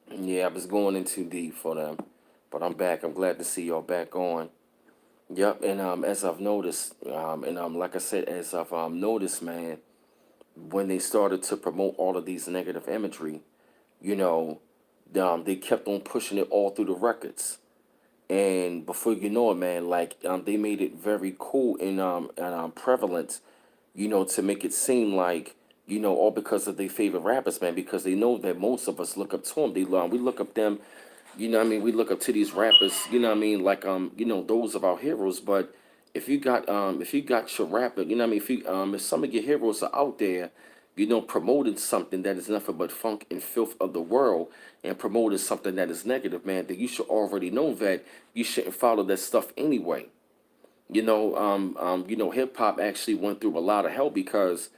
yeah, I was going in too deep for them. But I'm back. I'm glad to see y'all back on. Yep, and as I've noticed, and like I said, as I've noticed, man, when they started to promote all of these negative imagery, you know, they kept on pushing it all through the records. And before you know it, man, like they made it very cool and prevalent, to make it seem like, all because of their favorite rappers, man, because they know that most of us look up to them. We look up them, what I mean, we look up to these rappers, what I mean, like those of our heroes. But if you got your rapper, what I mean, if some of your heroes are out there, promoting something that is nothing but funk and filth of the world, and promoting something that is negative, man, then you should already know that you shouldn't follow that stuff anyway. Hip hop actually went through a lot of hell because,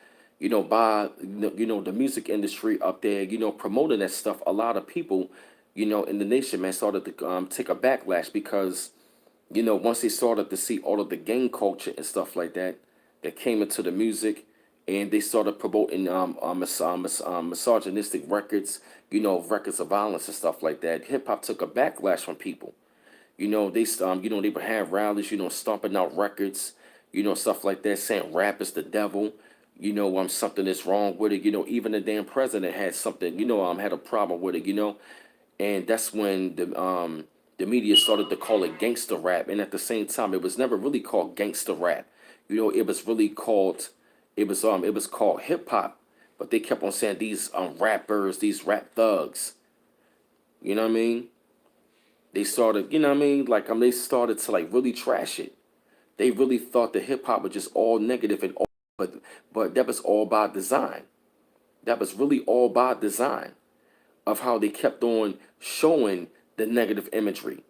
by the music industry up there, promoting that stuff, a lot of people, in the nation, man, started to take a backlash because, once they started to see all of the gang culture and stuff like that came into the music, and they started promoting misogynistic records, records of violence and stuff like that. Hip hop took a backlash from people. They would have rallies, stomping out records, stuff like that, saying rap is the devil, something is wrong with it. Even the damn president had something, had a problem with it, and that's when the media started to call it gangster rap, and at the same time, it was never really called gangster rap. It was really called, it was called hip hop, but they kept on saying these rappers, these rap thugs. You know what I mean? They started, like they started to like really trash it. They really thought that hip hop was just all negative and all, but that was all by design. That was really all by design of how they kept on showing the negative imagery.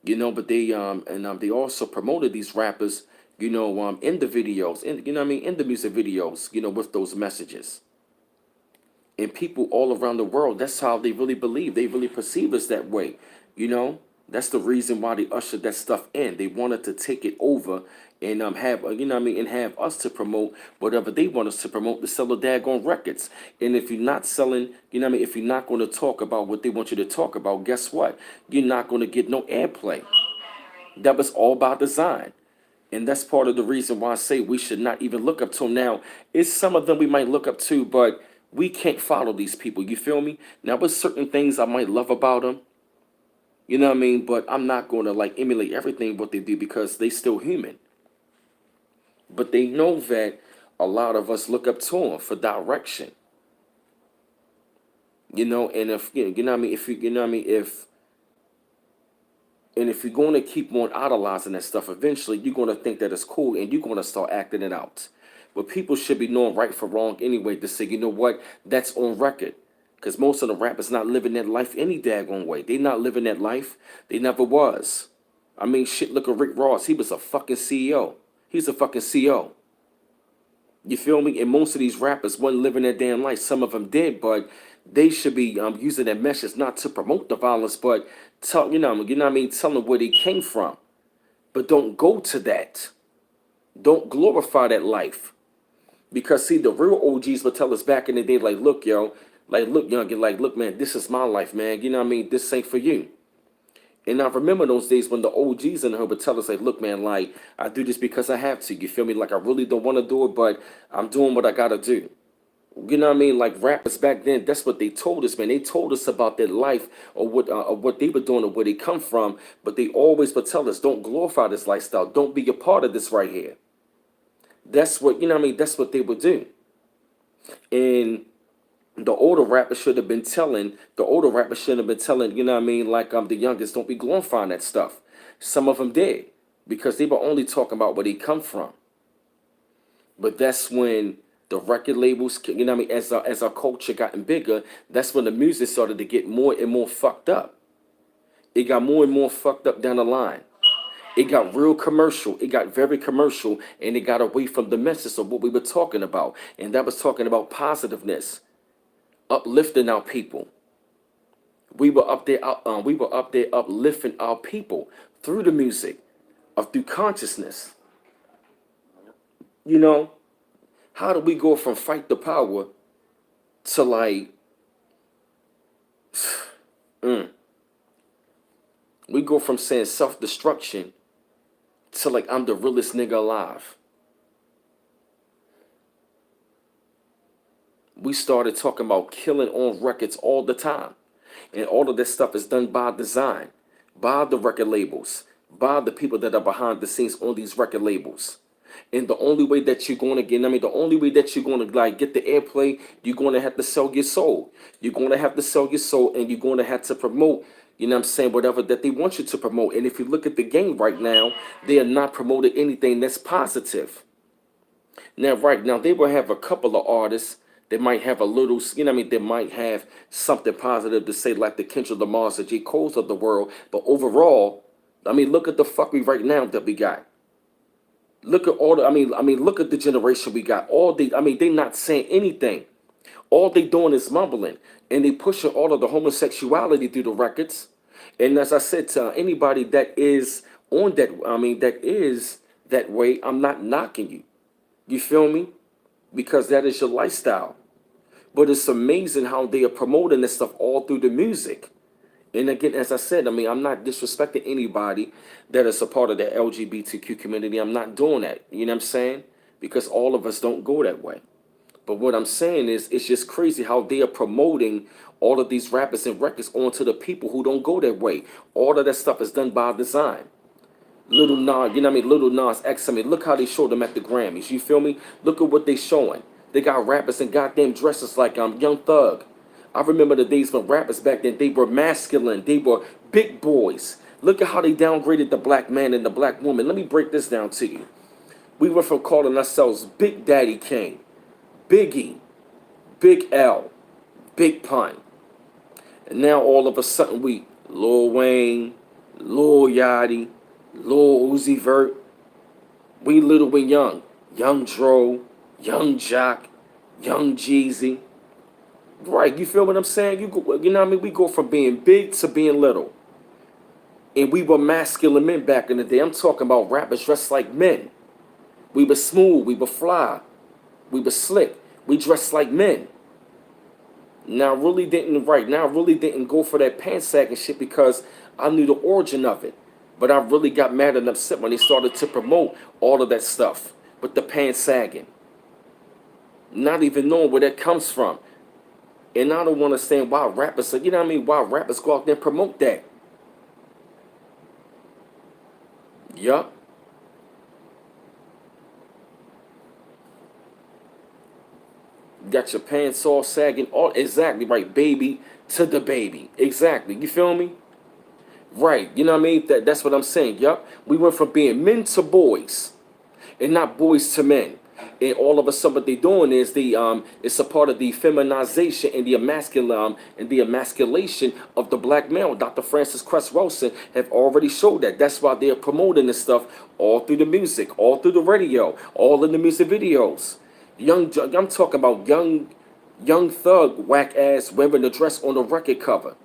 But they also promoted these rappers, in the videos, in the music videos, with those messages. And people all around the world, that's how they really believe. They really perceive us that way. You know, that's the reason why they ushered that stuff in. They wanted to take it over and have and have us to promote whatever they want us to promote to sell the daggone records. And if you're not selling, if you're not going to talk about what they want you to talk about, guess what? You're not going to get no airplay. That was all by design. And that's part of the reason why I say we should not even look up to them. Now, it's some of them we might look up to, but we can't follow these people. You feel me? Now, there's certain things I might love about them. You know what I mean? But I'm not going to like emulate everything what they do because they still human. But they know that a lot of us look up to them for direction. And if you know what I mean, if you know what I mean, if and if you're going to keep on idolizing that stuff, eventually you're going to think that it's cool and you're going to start acting it out. But people should be knowing right from wrong anyway to say, you know what, that's on record. Because most of the rappers not living that life any daggone way. They not living that life. They never was. I mean, shit, look at Rick Ross. He was a fucking CEO. He's a fucking CEO. You feel me? And most of these rappers wasn't living their damn life. Some of them did, but they should be using that message not to promote the violence, but tell what I mean, tell them where they came from. but don't go to that. Don't glorify that life. Because see, the real OGs would tell us back in the day, like, look, yo, like, look, young, like, look, man, this is my life, man. You know what I mean? This ain't for you. And I remember those days when the OGs in her would tell us, like, look, man, like, I do this because I have to. You feel me? Like, I really don't want to do it, but I'm doing what I gotta do. You know what I mean? Like rappers back then, that's what they told us, man. They told us about their life or what they were doing or where they come from, but they always would tell us, don't glorify this lifestyle. Don't be a part of this right here. That's what, you know what I mean? That's what they would do. And the older rappers should have been telling, you know what I mean? Like the youngest, don't be glorifying that stuff. Some of them did because they were only talking about where they come from. But that's when the record labels, you know what I mean, as our culture gotten bigger, that's when the music started to get more and more fucked up. It got more and more fucked up down the line. It got real commercial. It got very commercial, and it got away from the message of what we were talking about. And that was talking about positiveness, uplifting our people. We were up there uplifting our people through the music, through consciousness. You know, how do we go from fight the power to like, we go from saying self-destruction to like I'm the realest nigga alive. We started talking about killing on records all the time. And all of this stuff is done by design, by the record labels, by the people that are behind the scenes on these record labels. And the only way that you're going to get, I mean, the only way that you're going to like get the airplay, you're going to have to sell your soul. You're going to have to sell your soul, and you're going to have to promote, you know what I'm saying, whatever that they want you to promote. And if you look at the game right now, they are not promoting anything that's positive. Now, right now, they will have a couple of artists that might have a little, you know what I mean, they might have something positive to say, like the Kendrick Lamar's, the J. Cole's of the world. But overall, I mean, look at the fuckery right now that we got. Look at all the, look at the generation we got. They not saying anything. All they doing is mumbling, and they pushing all of the homosexuality through the records. And as I said to anybody that is on that, that is that way, I'm not knocking you. You feel me? Because that is your lifestyle. But it's amazing how they are promoting this stuff all through the music. And again, as I said, I'm not disrespecting anybody that is a part of the LGBTQ community. I'm not doing that. You know what I'm saying? Because all of us don't go that way. But what I'm saying is, it's just crazy how they are promoting all of these rappers and records onto the people who don't go that way. All of that stuff is done by design. Little Nas, you know what I mean? Little Nas X, look how they showed them at the Grammys. You feel me? Look at what they showing. They got rappers and goddamn dresses like Young Thug. I remember the days when rappers back then, they were masculine. They were big boys. Look at how they downgraded the black man and the black woman. Let me break this down to you. We went from calling ourselves Big Daddy Kane, Biggie, Big L, Big Pun. And now all of a sudden we Lil Wayne, Lil Yachty, Lil Uzi Vert. We Little and Young. Young Dro, Young Jock, Young Jeezy. Right, you feel what I'm saying? You know what I mean? We go from being big to being little. And we were masculine men back in the day. I'm talking about rappers dressed like men. We were smooth, we were fly, we were slick. We dressed like men. Now I really didn't go for that pants sagging shit because I knew the origin of it. But I really got mad and upset when they started to promote all of that stuff with the pants sagging. Not even knowing where that comes from. And I don't understand why rappers, you know what I mean, why rappers go out there and promote that. Yup. Got your pants all sagging, all exactly right, baby to the baby. Exactly. You feel me? Right. You know what I mean? That's what I'm saying. Yup. We went from being men to boys and not boys to men. And all of a sudden, what they're doing is it's a part of the feminization and the emasculation of the black male. Dr. Francis Cress Wilson have already showed that. That's why they're promoting this stuff all through the music, all through the radio, all in the music videos. I'm talking about young Thug whack ass wearing the dress on the record cover.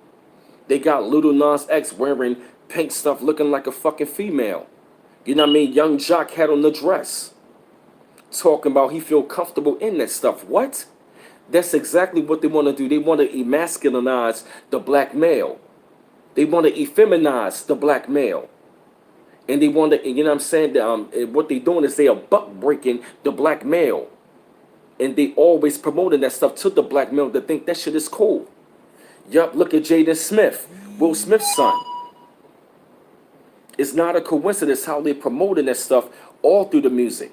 They got Little Nas X wearing pink stuff, looking like a fucking female. You know what I mean? Young Jock had on the dress, talking about he feel comfortable in that stuff. What? That's exactly what they want to do. They want to emasculinize the black male. They want to effeminize the black male. And they want to, you know what I'm saying? What they doing is they are buck breaking the black male. And they always promoting that stuff to the black male to think that shit is cool. Yup, look at Jaden Smith, Will Smith's son. It's not a coincidence how they promoting that stuff all through the music.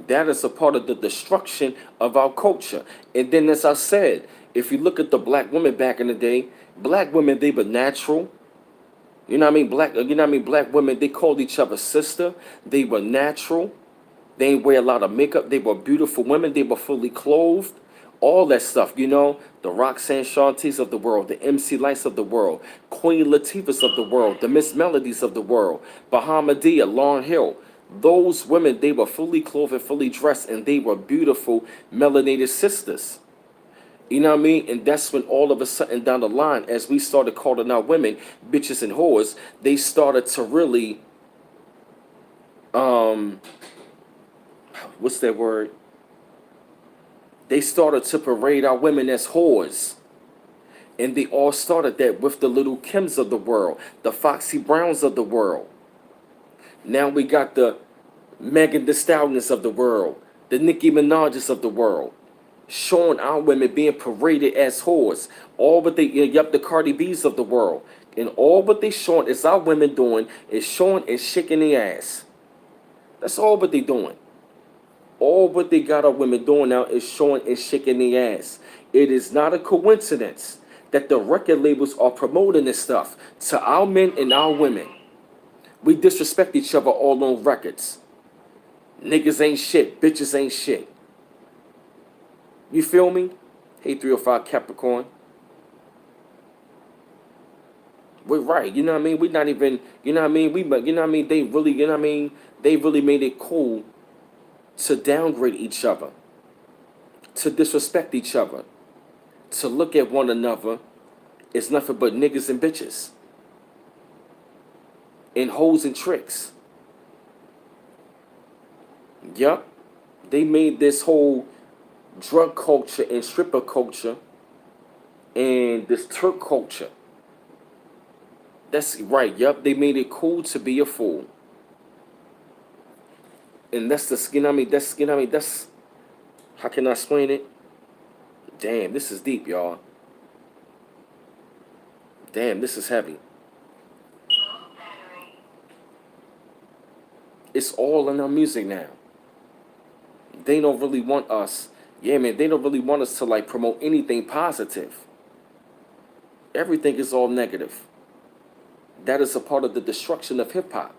That is a part of the destruction of our culture. And then, as I said, if you look at the black women back in the day, black women, they were natural. You know what I mean? Black women, they called each other sister. They were natural. They didn't wear a lot of makeup. They were beautiful women. They were fully clothed. All that stuff, you know, the Roxanne Shanties of the world, the MC Lights of the world, Queen Latifahs of the world, the Miss Melodies of the world, Bahamadia, Lauryn Hill. Those women, they were fully clothed and fully dressed, and they were beautiful, melanated sisters. You know what I mean? And that's when all of a sudden down the line, as we started calling out women bitches and whores, they started to really, what's that word? They started to parade our women as whores. And they all started that with the Little Kims of the world, the Foxy Browns of the world. Now we got the Megan Thee Stallions of the world, the Nicki Minaj's of the world, showing our women being paraded as whores. All but the Cardi B's of the world. And all what they showing is our women doing is showing and shaking their ass. That's all what they doing. All what they got our women doing now is showing and shaking their ass. It is not a coincidence that the record labels are promoting this stuff to our men and our women. We disrespect each other all on records. Niggas ain't shit. Bitches ain't shit. You feel me? Hey, 305 Capricorn. We're right. You know what I mean? We're not even, you know what I mean? You know what I mean? They really, you know what I mean? They really made it cool to downgrade each other, to disrespect each other, to look at one another as nothing but niggas and bitches, and hoes and tricks. Yup. They made this whole drug culture and stripper culture and this Turk culture. That's right. Yup. They made it cool to be a fool. And that's the, you know what I mean? That's, you know what I mean? That's, how can I explain it? Damn, this is deep, y'all. Damn, this is heavy. It's all in our music now. They don't really want us. Yeah, man, they don't really want us to like promote anything positive. Everything is all negative. That is a part of the destruction of hip hop.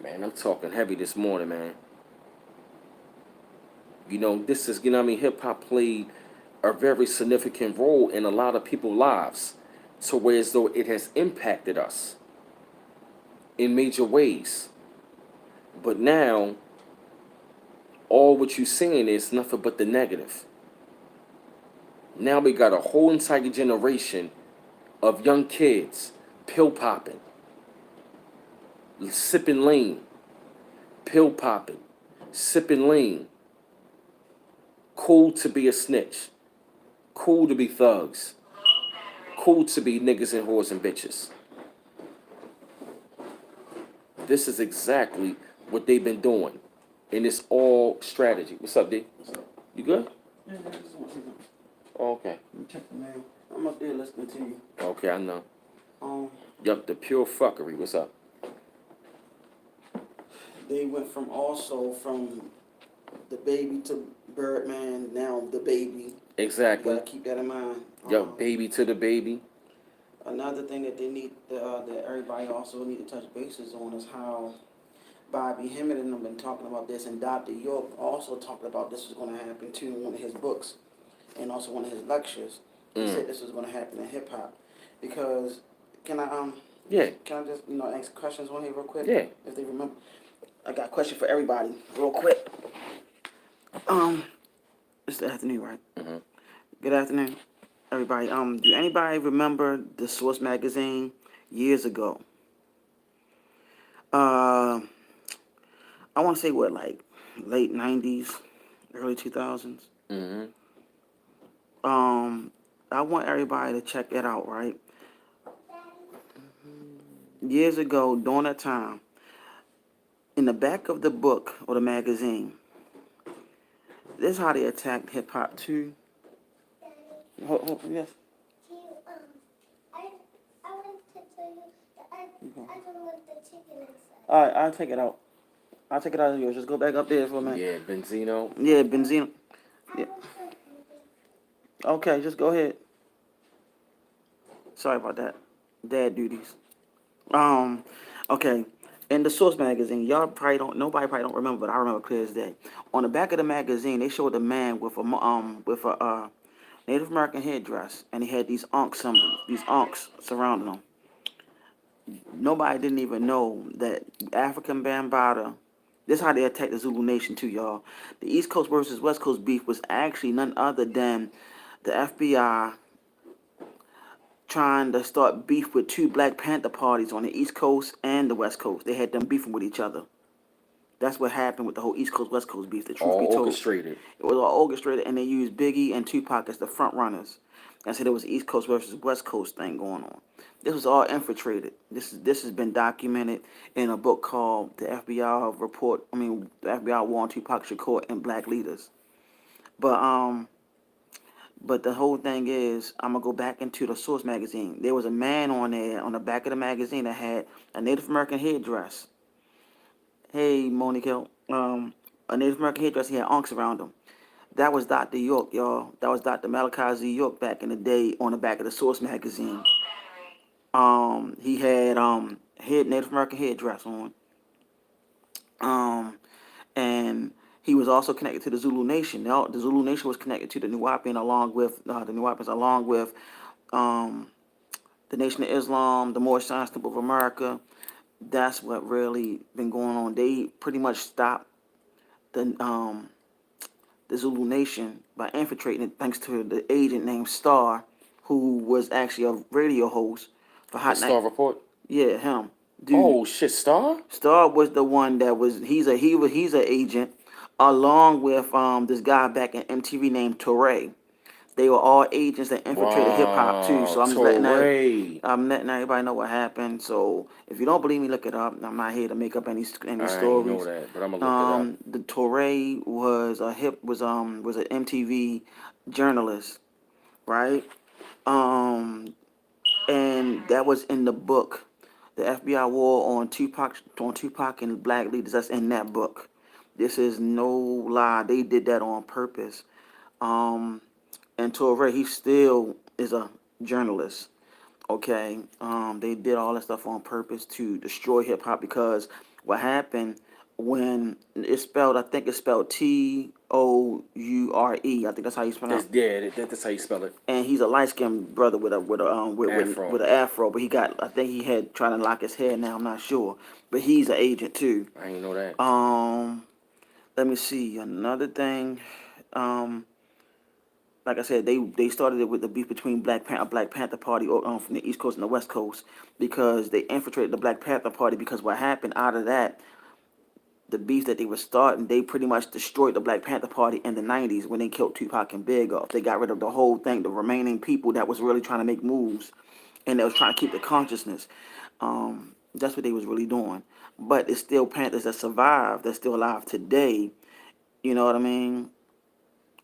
Man, I'm talking heavy this morning, man. You know, this is, you know what I mean? Hip hop played a very significant role in a lot of people's lives, to where as though it has impacted us in major ways. But now, all what you're seeing is nothing but the negative. Now we got a whole entire generation of young kids pill popping, sipping lean, pill popping, sipping lean. Cool to be a snitch. Cool to be thugs. Cool to be niggas and whores and bitches. This is exactly what they've been doing. And it's all strategy. What's up, D? What's up? You good? Yeah, I just want to see them. Oh, okay. Check the mail. I'm up there listening to you. Okay, I know. Um, Yup, the pure fuckery. What's up? they went from the baby to Birdman, now the baby. Exactly. You gotta keep that in mind. Yup, baby to the baby. Another thing that they need, that everybody also need to touch bases on is how Bobby Hemmett and them been talking about this, and Dr. York also talked about this was going to happen too in one of his books, and also one of his lectures. He said this was going to happen in hip hop, because can I just ask questions on here real quick? Yeah. If they remember, I got a question for everybody real quick. It's the afternoon, right? Mm-hmm. Good afternoon, everybody. Do anybody remember the Source magazine years ago? Uh, I want to say what, like late '90s, early 2000s. Mm-hmm. Um, I want everybody to check it out. Right, years ago, during that time, in the back of the book or the magazine, this is how they attacked hip hop too. Yes. All right, I'll take it out. I'll take it out of yours. Just go back up there for a minute. Yeah, Benzino. Yeah, benzene. Yeah. Okay, just go ahead. Sorry about that. Dad duties. Um, okay. In the Source magazine, y'all probably don't. Nobody probably don't remember, but I remember clear as day. On the back of the magazine, they showed a man with a Native American headdress, and he had these Ankh symbols, these Ankhs surrounding him. Nobody didn't even know that African Bambaataa. This is how they attacked the Zulu Nation too, y'all. The East Coast versus West Coast beef was actually none other than the FBI trying to start beef with two Black Panther parties on the East Coast and the West Coast. They had them beefing with each other. That's what happened with the whole East Coast West Coast beef. The truth be All told, orchestrated. it was all orchestrated, and they used Biggie and Tupac as the front runners. And so there was East Coast versus West Coast thing going on. This was all infiltrated. This has been documented in a book called The FBI Report. I mean, the FBI War on Tupac Shakur and Black Leaders. But the whole thing is, I'm gonna go back into the Source magazine. There was a man on there on the back of the magazine that had a Native American headdress. Hey, Monique, a Native American headdress. He had unks around him. That was Dr. York, y'all. That was Dr. Malachi Z. York back in the day on the back of the Source magazine. He had head Native American headdress on. Um, and he was also connected to the Zulu Nation. Now, the Zulu Nation was connected to the Nuwapian the Nuwapians along with um, the Nation of Islam, the Moorish Science Temple of America. That's what really been going on. They pretty much stopped the Zulu Nation by infiltrating it thanks to the agent named Star, who was actually a radio host for The Hot Night. Star Report. Yeah, him. Dude. Oh shit, Star. Star was the one that was he's an agent along with this guy back in MTV named Torre. They were all agents that infiltrated hip hop too. Wow, So Torre. I'm letting everybody know what happened. So if you don't believe me, look it up. I'm not here to make up any I ain't know stories. that, but I'm gonna look it up. The Torre was an MTV journalist, right? Um, and that was in the book, the FBI War on Tupac and Black Leaders. That's in that book. This is no lie. They did that on purpose. Um, and Torre, he still is a journalist. Okay, they did all that stuff on purpose to destroy hip hop because what happened when it's spelled, I think it's spelled Toure. I think that's how you spell it. That's how you spell it. And he's a light skinned brother Afro. with an afro, but I think he had trying to lock his hair now. I'm not sure, but he's an agent too. I ain't know that. Let me see another thing. Um, like I said, they started it with the beef between Black Panther Party from the East Coast and the West Coast because they infiltrated the Black Panther Party because what happened out of that, the beef that they were starting, they pretty much destroyed the Black Panther Party in the '90s when they killed Tupac and Big off. They got rid of the whole thing, the remaining people that was really trying to make moves, and they was trying to keep the consciousness. That's what they was really doing. But it's still Panthers that survived, that's still alive today. You know what I mean?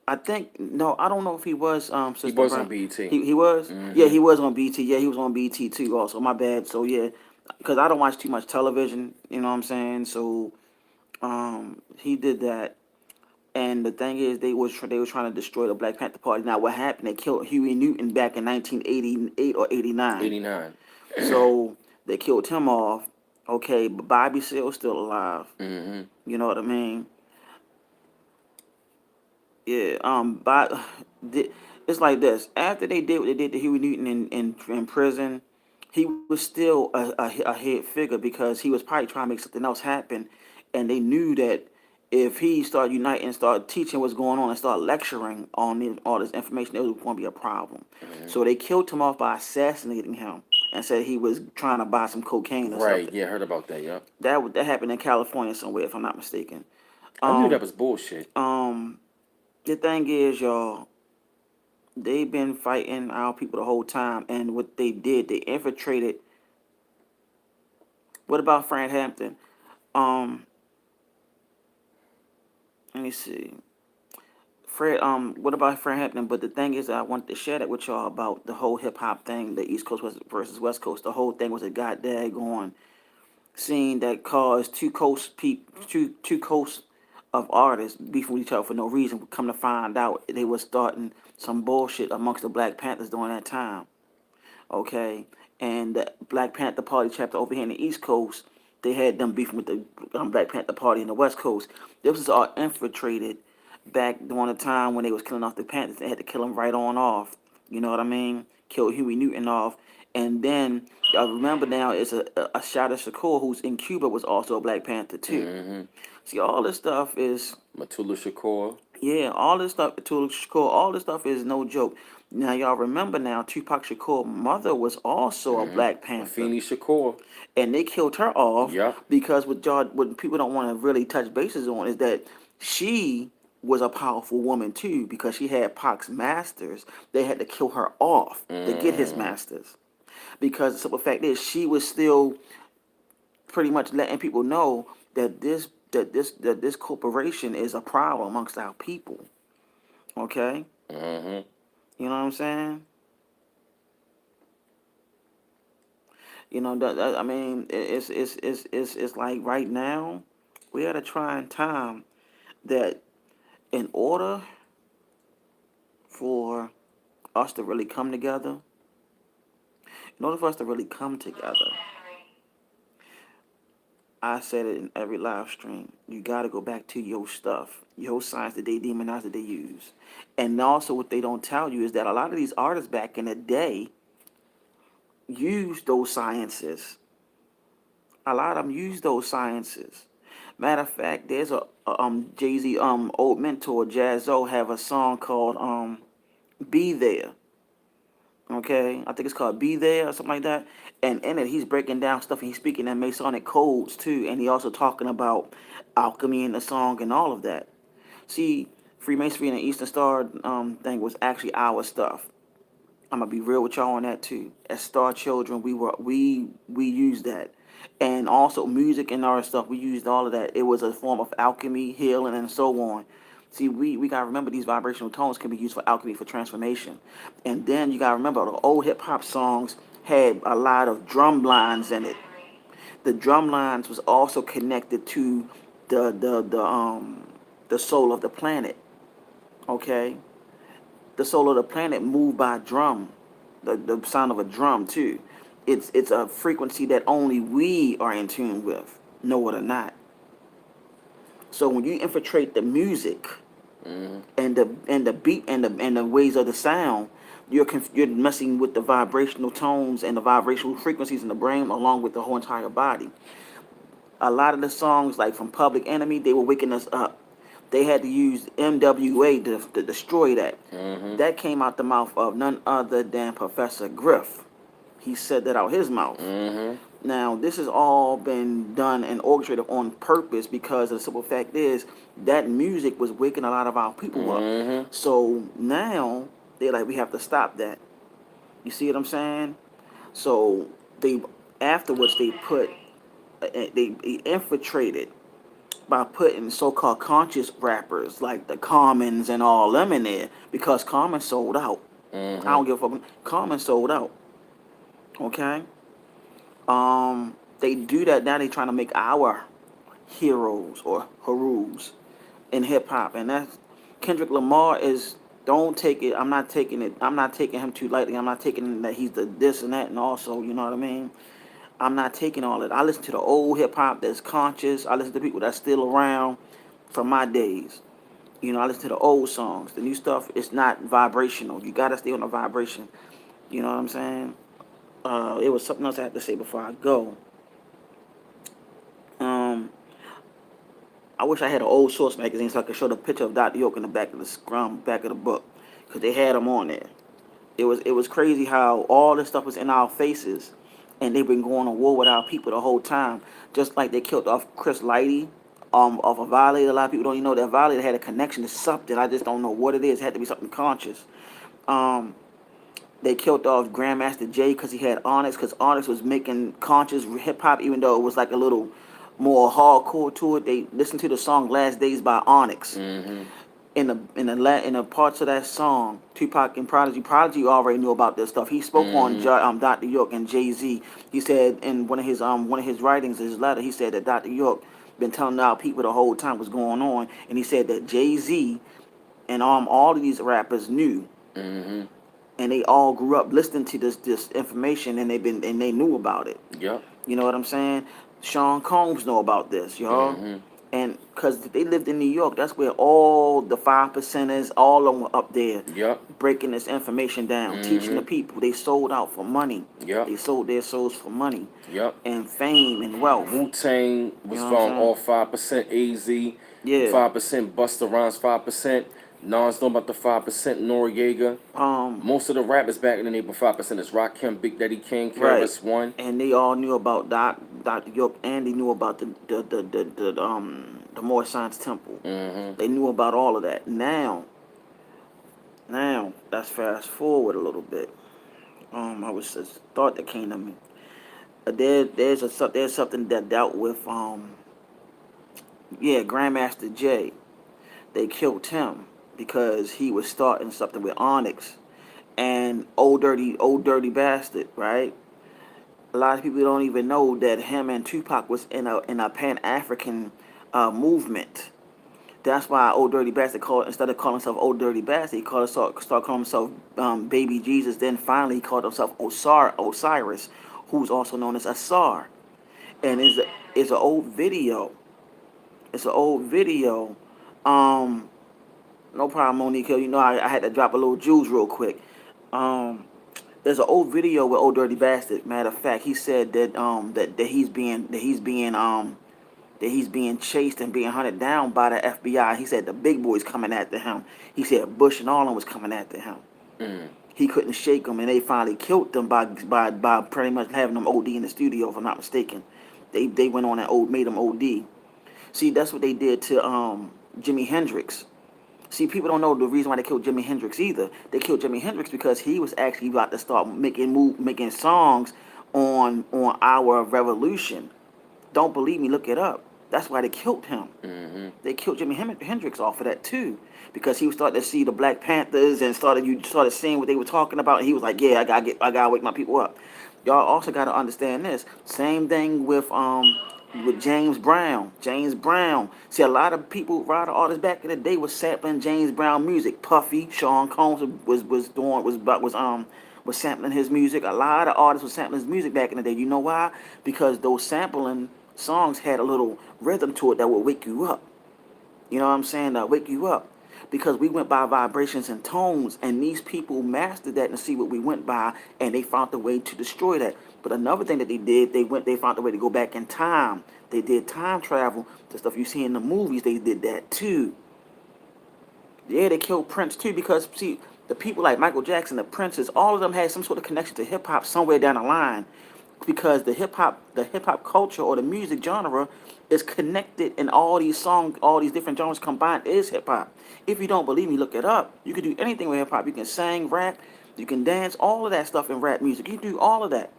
I think no, I don't know if he was He Sister was on Brown. BET. He was. Yeah, Mm-hmm. he was on BT. Yeah, he was on BT too. Also, my bad. So yeah, because I don't watch too much television. You know what I'm saying? So he did that. And the thing is, they were trying to destroy the Black Panther Party. Now, what happened? They killed Huey Newton back in 1988 or '89. 89. So they killed him off. Okay, but Bobby Seale's still alive. Mm-hmm. You know what I mean? Yeah. But it's like this. After they did what they did to Huey Newton in prison, he was still a head figure because he was probably trying to make something else happen, and they knew that if he started uniting, start teaching what's going on, and start lecturing on all this information, it was going to be a problem. Hmm. So they killed him off by assassinating him and said he was trying to buy some cocaine or Right. something. Yeah, I heard about that. Yep. That happened in California somewhere, if I'm not mistaken. I knew that Um, was bullshit. um, the thing is, y'all, they've been fighting our people the whole time, and what they did, they infiltrated. What about Frank Hampton? Um, Let me see. What about Fred Hampton? But the thing is, I wanted to share that with y'all about the whole hip hop thing, the East Coast versus West Coast. The whole thing was a goddamn going scene that caused two coasts of artists beefing with each other for no reason. Come to find out, they were starting some bullshit amongst the Black Panthers during that time. Okay, and the Black Panther Party chapter over here in the East Coast, they had them beefing with the Black Panther Party in the West Coast. This was all infiltrated back during the time when they was killing off the Panthers. They had to kill them right on off. You know what I mean? Kill Huey Newton off, and then y'all remember now it's a Shada Shakur who's in Cuba was also a Black Panther too. Hmm. See, all this stuff is Matula Shakur. yeah, all this stuff, Tupac Shakur, all this stuff is no joke. Now, y'all remember now, Tupac Shakur's mother was also a Hmm. Black Panther, Afeni Shakur. and they killed her off Yep. because what people don't want to really touch bases on is that she was a powerful woman too because she had Pac's masters. They had to kill her off to get his Mm. masters because the simple fact is she was still pretty much letting people know that this corporation is a problem amongst our people. Okay, Hmm. you know what I'm saying? You know that I mean, it's like right now we're at a trying time that in order for us to really come together, in order for us to really come together, I said it in every live stream. You got to go back to your stuff, your science that they demonize that they use, and also what they don't tell you is that a lot of these artists back in the day used those sciences. A lot of them use those sciences. Matter of fact, there's a Jay Z old mentor Jazzo have a song called "Be There." Okay, I think it's called "Be There" or something like that. And in it, he's breaking down stuff. And he's speaking in Masonic codes too, and he also talking about alchemy in the song and all of that. See, Freemasonry and the Eastern Star thing was actually our stuff. I'm gonna be real with y'all on that too. As Star Children, we used that, and also music and our stuff. We used all of that. It was a form of alchemy, healing, and so on. See, we gotta remember these vibrational tones can be used for alchemy for transformation, and then you gotta remember the old hip hop songs had a lot of drum lines in it. The drum lines was also connected to the soul of the planet. Okay, the soul of the planet moved by drum, the sound of a drum too. It's a frequency that only we are in tune with, know it or not. So when you infiltrate the music Hmm. and the beat and the ways of the sound, you're messing with the vibrational tones and the vibrational frequencies in the brain along with the whole entire body. A lot of the songs like from Public Enemy, they were waking us up. They had to use MWA to destroy that. Hmm. That came out the mouth of none other than Professor Griff. He said that out his mouth. Hmm. Now, this has all been done and orchestrated on purpose because the simple fact is that music was waking a lot of our people up. Hmm. So now they're like, we have to stop that. You see what I'm saying? So they afterwards they infiltrated by putting so-called conscious rappers like the Commons and all them in there because Common sold out. I Hmm. don't give a fuck. Common sold out. Okay. They do that now. They trying to make our heroes or heroes in hip hop, and that's Kendrick Lamar is. Don't take it. I'm not taking it. I'm not taking him too lightly. I'm not taking that he's the this and that, and also, you know what I mean. I'm not taking all that. I listen to the old hip hop that's conscious. I listen to people that's still around from my days. You know, I listen to the old songs. The new stuff is not vibrational. You gotta stay on the vibration. You know what I'm saying? It was something else I had to say before I go. Um, I wish I had an old Source magazine so I could show the picture of Dr. York in the back of the back of the book, because they had him on there. It was crazy how all this stuff was in our faces, and they've been going to war with our people the whole time. Just like they killed off Chris Lighty, off of Violator. A lot of people don't even know that Violator had a connection to something. I just don't know what it is. It had to be something conscious. Um, they killed off Grandmaster Jay because he had Onyx, because Onyx was making conscious hip hop, even though it was like a little more hardcore to it. They listened to the song "Last Days" by Onyx. Mm-hmm. In the parts of that song, Tupac and Prodigy already knew about this stuff. He spoke on Mm-hmm. Dr. York and Jay Z. He said in one of his writings, his letter, he said that Dr. York been telling our people the whole time what's going on, and he said that Jay Z and all of these rappers knew, Mm-hmm. and they all grew up listening to this information, and they knew about it. Yep. You know what I'm saying? Sean Combs know about this, y'all. Mm-hmm. And because they lived in New York, that's where all the 5%ers, all of them were up there Yep. breaking this information down, teaching Mm-hmm. the people. They sold out for money. Yep. They sold their souls for money Yep. and fame and wealth. Wu Tang You was know what I'm from saying? all 5%, AZ, Yeah. 5% Busta Rhymes, 5%. Nas know about the 5%, Noriega. Um. Most of the rappers back in the day were 5%. It's Rakim, Big Daddy King, Right. KRS One. And they all knew about Dr. York, and they knew about the Moore Science Temple. Mm-hmm. They knew about all of that. Now, let's fast forward a little bit. I was just thought that came to me. There's something that dealt with yeah, Grandmaster Jay. They killed him because he was starting something with Onyx and old dirty bastard, right? A lot of people don't even know that him and Tupac was in a Pan African movement. That's why Old Dirty Bastard called, instead of calling himself Old Dirty Bastard, he started calling himself Baby Jesus. Then finally he called himself Osiris, who's also known as Asar. And it's an old video. It's an old video. Um, no problem, Monique. You know I had to drop a little jewels real quick. Um, there's an old video with Old Dirty Bastard. Matter of fact, he said that he's being chased and being hunted down by the FBI. He said the big boys coming after him. He said Bush and all of them was coming after him. Mm. He couldn't shake them, and they finally killed them by pretty much having them OD in the studio, if I'm not mistaken. They went on and made them OD. See, that's what they did to Jimi Hendrix. See, people don't know the reason why they killed Jimi Hendrix either. They killed Jimi Hendrix because he was actually about to start making songs on our revolution. Don't believe me? Look it up. That's why they killed him. Mm-hmm. They killed Jimi Hendrix off of that too, because he was starting to see the Black Panthers and started seeing what they were talking about, and he was like, "Yeah, I gotta wake my people up." Y'all also gotta understand this. Same thing with James Brown. James Brown. See, a lot of people, a lot of artists back in the day was sampling James Brown music. Puffy, Sean Combs was sampling his music. A lot of artists was sampling his music back in the day. You know why? Because those sampling songs had a little rhythm to it that would wake you up. You know what I'm saying? That wake you up. Because we went by vibrations and tones, and these people mastered that and see what we went by, and they found a way to destroy that. But another thing that they did, they found a way to go back in time. They did time travel. The stuff you see in the movies, they did that too. Yeah, they killed Prince too, because see, the people like Michael Jackson, the Princes, all of them had some sort of connection to hip hop somewhere down the line, because the hip hop culture or the music genre is connected, in all these songs, all these different genres combined is hip hop. If you don't believe me, look it up. You can do anything with hip hop. You can sing, rap, you can dance, all of that stuff in rap music. You can do all of that.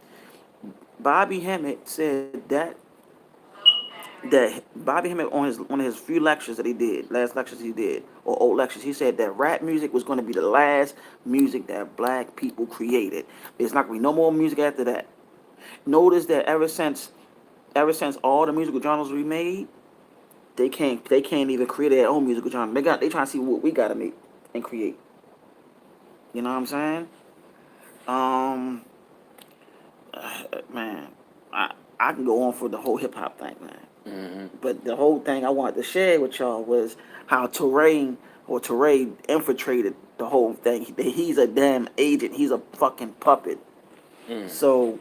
Bobby Hemmett said that Bobby Hemmett, on his one of his few lectures that he did, last lectures he did, or old lectures, he said that rap music was going to be the last music that black people created. There's not going to be no more music after that. Notice that ever since all the musical genres we made, they can't even create their own musical genre. They trying to see what we gotta make and create. You know what I'm saying? Um, man, I can go on for the whole hip hop thing, man. Mm-hmm. But the whole thing I wanted to share with y'all was how Teray infiltrated the whole thing. He's a damn agent. He's a fucking puppet. Mm. So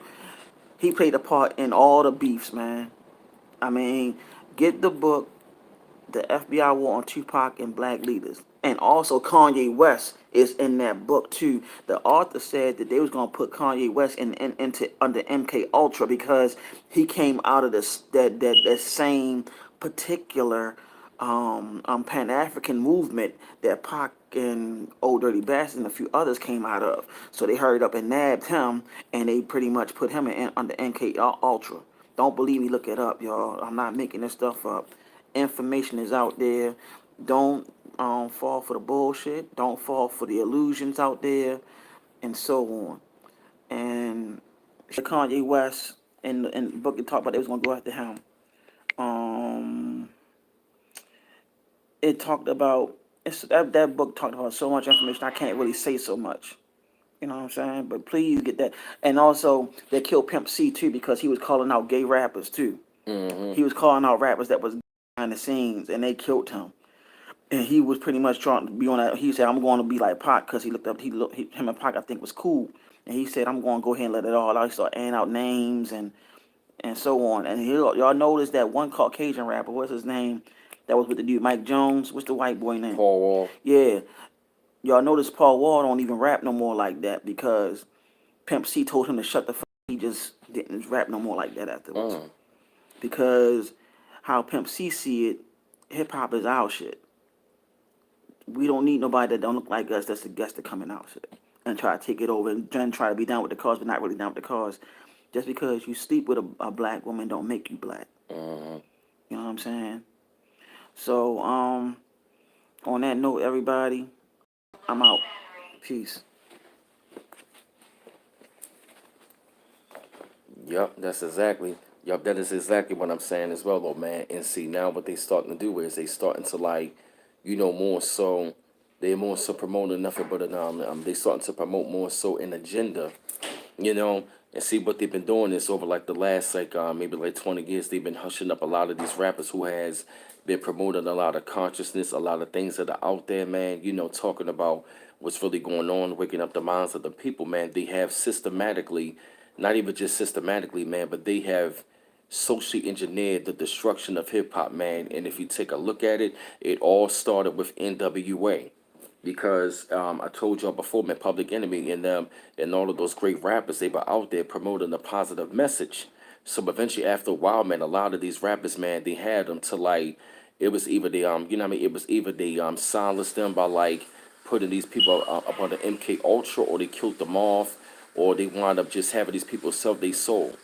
he played a part in all the beefs, man. I mean, get the book, The FBI war on Tupac and black leaders. And also Kanye West is in that book too. The author said that they was gonna put Kanye West into under MK Ultra because he came out of this that same particular Pan African movement that Pac and Old Dirty Bastard and a few others came out of. So they hurried up and nabbed him, and they pretty much put him under MK Ultra. Don't believe me? Look it up, y'all. I'm not making this stuff up. Information is out there. Don't fall for the bullshit. Don't fall for the illusions out there, and so on. And Kanye West in the book, they talked about they was gonna go after him. Um, it talked about that book talked about so much information. I can't really say so much. You know what I'm saying? But please get that. And also, they killed Pimp C too because he was calling out gay rappers too. He was calling out rappers that was behind the scenes, and they killed him. And he was pretty much trying to be on that. He said, "I'm going to be like Pac," because him and Pac I think was cool. And he said, "I'm going to go ahead and let it all out." He started adding out names and so on. And y'all noticed that one Caucasian rapper, what's his name? That was with the dude Mike Jones. What's the white boy name? Paul Wall. Yeah. Y'all notice Paul Wall don't even rap no more like that because Pimp C told him to shut the fuck. He just didn't rap no more like that afterwards. Because how Pimp C see it, hip hop is our shit. We don't need nobody that don't look like us that's the guest to come in our shit and try to take it over and then try to be down with the cause but not really down with the cause. Just because you sleep with a black woman don't make you black. You know what I'm saying? So, on that note, everybody, I'm out. Peace. Yep, that is exactly what I'm saying as well, though, man. And see, now what they starting to do is they starting to like, more so, they're more so promoting nothing but they starting to promote more so an agenda, you know, and see what they've been doing is over like the last like maybe like 20 years they've been hushing up a lot of these rappers who has been promoting a lot of consciousness, a lot of things that are out there, man, talking about what's really going on, waking up the minds of the people, man. They have systematically, not even just systematically, man, but they have socially engineered the destruction of hip hop, man. And if you take a look at it, it all started with NWA. Because I told y'all before, man, Public Enemy and them and all of those great rappers, they were out there promoting a positive message. So eventually, after a while, man, a lot of these rappers, man, they had them to like, it was either they, it was either they silenced them by like putting these people up on the MK Ultra, or they killed them off, or they wound up just having these people sell their soul.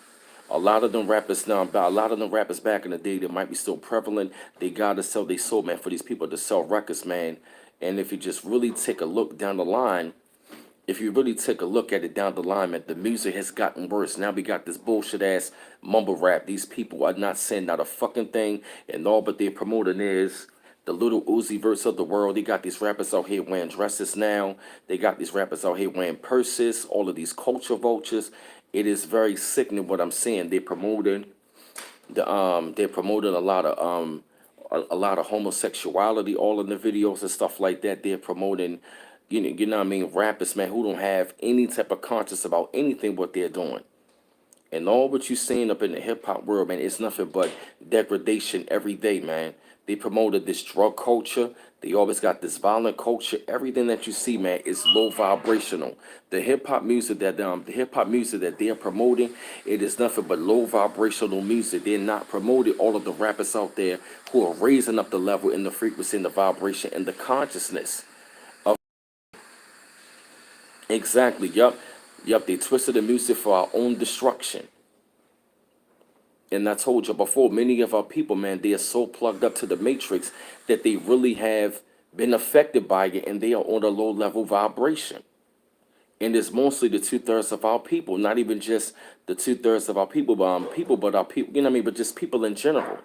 A lot of them rappers now, a lot of them rappers back in the day that might be still prevalent, they gotta sell their soul, man, for these people to sell records, man. And if you just really take a look down the line, if you really take a look at it down the line, man, the music has gotten worse. Now we got this bullshit ass mumble rap. These people are not saying not a fucking thing, and all but they're promoting is the little Uzi verse of the world. They got these rappers out here wearing dresses now. They got these rappers out here wearing purses, all of these culture vultures. It is very sickening what I'm seeing. They're promoting a lot of a lot of homosexuality all in the videos and stuff like that. They're promoting, you know what I mean, rappers, man, who don't have any type of conscience about anything what they're doing. And all what you seeing up in the hip hop world, man, it's nothing but degradation every day, man. They promoted this drug culture. They always got this violent culture. Everything that you see, man, is low vibrational. The hip hop music that they're promoting, it is nothing but low vibrational music. They're not promoting all of the rappers out there who are raising up the level and the frequency and the vibration and the consciousness of exactly. Yup. They twisted the music for our own destruction. And I told you before, many of our people, man, they are so plugged up to the matrix that they really have been affected by it, and they are on a low level vibration. And it's mostly the 2/3 of our people, not even just the 2/3 of our people, but our people, you know what I mean, but just people in general.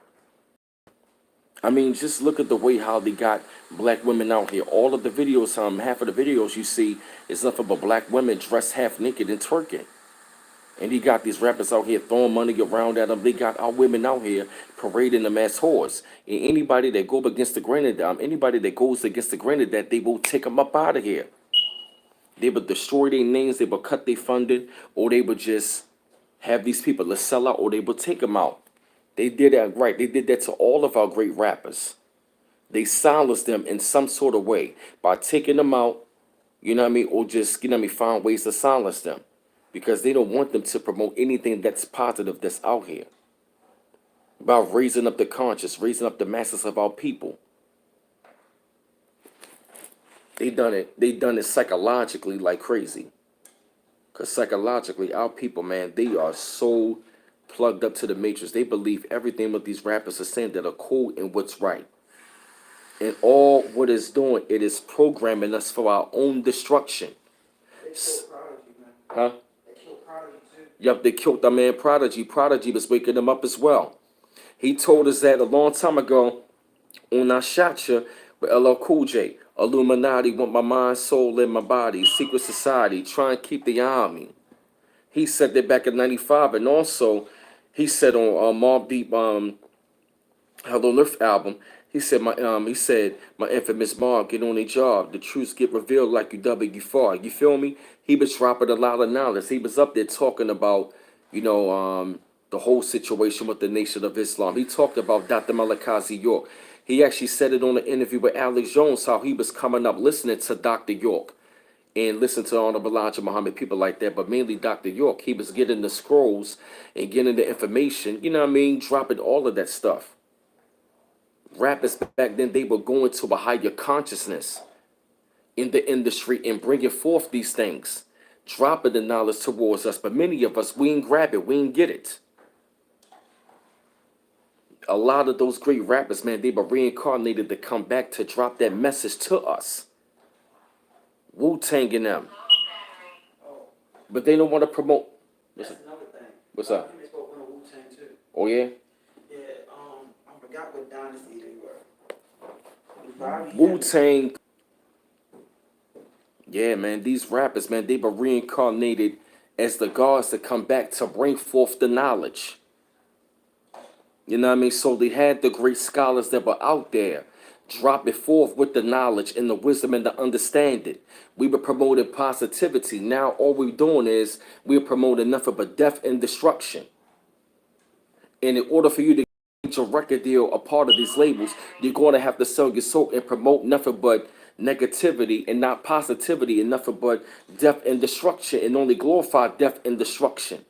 I mean, just look at the way how they got black women out here. All of the videos, half of the videos you see is nothing but black women dressed half naked and twerking. And he got these rappers out here throwing money around at them. They got our women out here parading them as whores. And anybody that go against the grain of them, anybody that goes against the grain of that, they will take them up out of here. They would destroy their names, they would cut their funding, or they would just have these people to sell out, or they would take them out. They did that right. They did that to all of our great rappers. They silence them in some sort of way by taking them out, you know what I mean, or just, you know what I mean, find ways to silence them because they don't want them to promote anything that's positive that's out here about raising up the conscious, raising up the masses of our people. They done it psychologically like crazy. Because psychologically, our people, man, they are so plugged up to the matrix. They believe everything what these rappers are saying that are cool and what's right. And all what it's doing, it is programming us for our own destruction. They killed Prodigy, man. Huh? They killed Prodigy too. Yep, they killed the man Prodigy. Prodigy was waking them up as well. He told us that a long time ago on our shot ya with LL Cool J. Illuminati want my mind, soul, and my body. Secret society, try and keep the eye on me. He said that back in '95, and also he said on Mobb Deep Hello Earth album, he said my infamous mob get on a job. The truths get revealed like UW4. You feel me? He was dropping a lot of knowledge. He was up there talking about, you know, the whole situation with the Nation of Islam. He talked about Dr. Malachi York. He actually said it on an interview with Alex Jones how he was coming up listening to Dr. York and listen to Honorable Elijah Muhammad, people like that, but mainly Dr. York. He was getting the scrolls and getting the information, you know what I mean, dropping all of that stuff. Rappers back then, they were going to a higher consciousness in the industry and bringing forth these things, dropping the knowledge towards us. But many of us, we ain't grab it, we ain't get it. A lot of those great rappers, man, they were reincarnated to come back to drop that message to us. Wu-Tang and them. Oh, But they don't want to promote. that's another thing. What's up? They spoke on the Wu-Tang too. Oh, yeah? Yeah, I forgot what dynasty they were. Bobby Hemmett. Wu-Tang. Yeah, man, these rappers, man, they were reincarnated as the gods to come back to bring forth the knowledge. You know what I mean? So they had the great scholars that were out there drop it forth with the knowledge and the wisdom and the understanding. We were promoting positivity. Now all we're doing is we're promoting nothing but death and destruction. And in order for you to get your record deal a part of these labels, you're going to have to sell your soul and promote nothing but negativity and not positivity and nothing but death and destruction and only glorify death and destruction.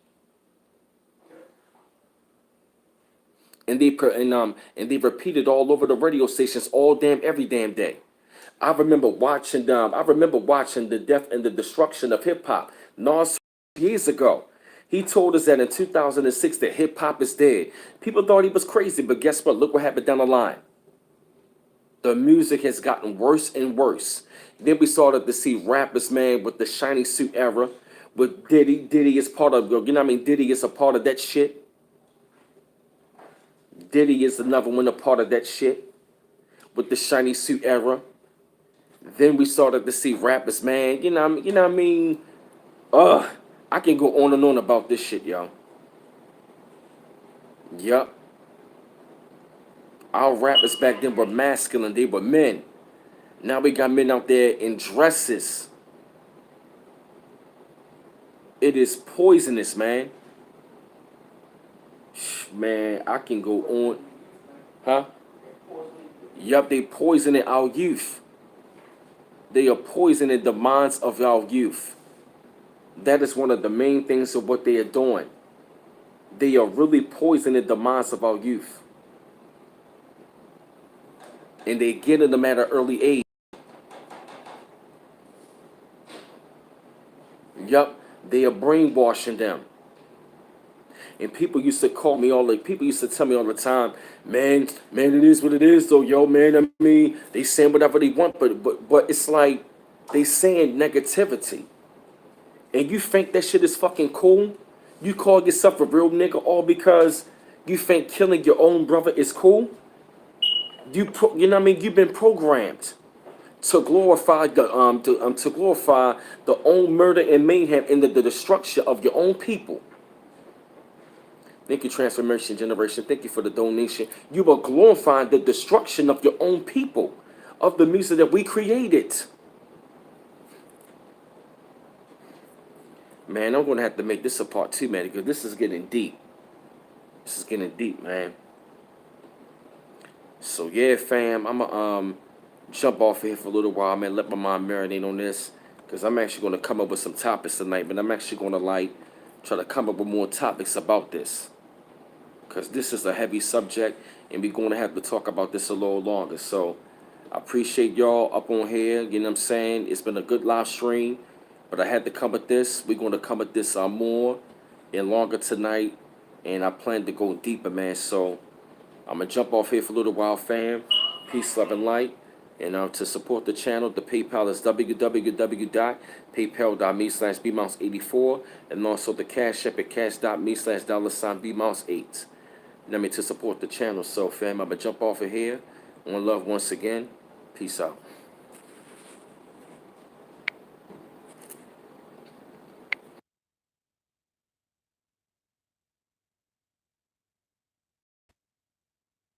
And they repeated all over the radio stations all damn every damn day. I remember watching the death and the destruction of hip hop. Nas years ago. He told us that in 2006 that hip hop is dead. People thought he was crazy, but guess what? Look what happened down the line. The music has gotten worse and worse. Then we started to see rappers, man, with the shiny suit era, with Diddy. Diddy is part of, you know what I mean? Diddy is a part of that shit. Diddy is another one a part of that shit with the shiny suit era. Then we started to see rappers, man. You know what I mean? I can go on and on about this shit, y'all. Yup. Our rappers back then were masculine. They were men. Now we got men out there in dresses. It is poisonous, man. Man, I can go on. Huh? Yup, they poisoning our youth. They are poisoning the minds of our youth. That is one of the main things of what they are doing. They are really poisoning the minds of our youth. And they get in them at an early age. Yup, they are brainwashing them. And people used to call me people used to tell me all the time, man, it is what it is though, yo, man. I mean, they saying whatever they want, but it's like they saying negativity. And you think that shit is fucking cool? You call yourself a real nigga all because you think killing your own brother is cool? You know what I mean? You've been programmed to glorify to glorify the own murder and mayhem and the destruction of your own people. Thank you, Transformation Generation. Thank you for the donation. You are glorifying the destruction of your own people, of the music that we created. Man, I'm gonna have to make this a part two, man, because this is getting deep. This is getting deep, man. So yeah, fam, I'ma jump off of here for a little while, man. Let my mind marinate on this, cause I'm actually gonna come up with some topics tonight. But I'm actually gonna like try to come up with more topics about this, cause this is a heavy subject, and we're gonna have to talk about this a little longer. So I appreciate y'all up on here. You know what I'm saying? It's been a good live stream, but I had to come with this. We're gonna come with this more and longer tonight, and I plan to go deeper, man. So I'm gonna jump off here for a little while, fam. Peace, love, and light. And to support the channel, the PayPal is www.paypal.me/bmouse84, and also the Cash App at cash.me/$bmouse8. To support the channel. So, fam, I'm gonna jump off of here. One love once again. Peace out.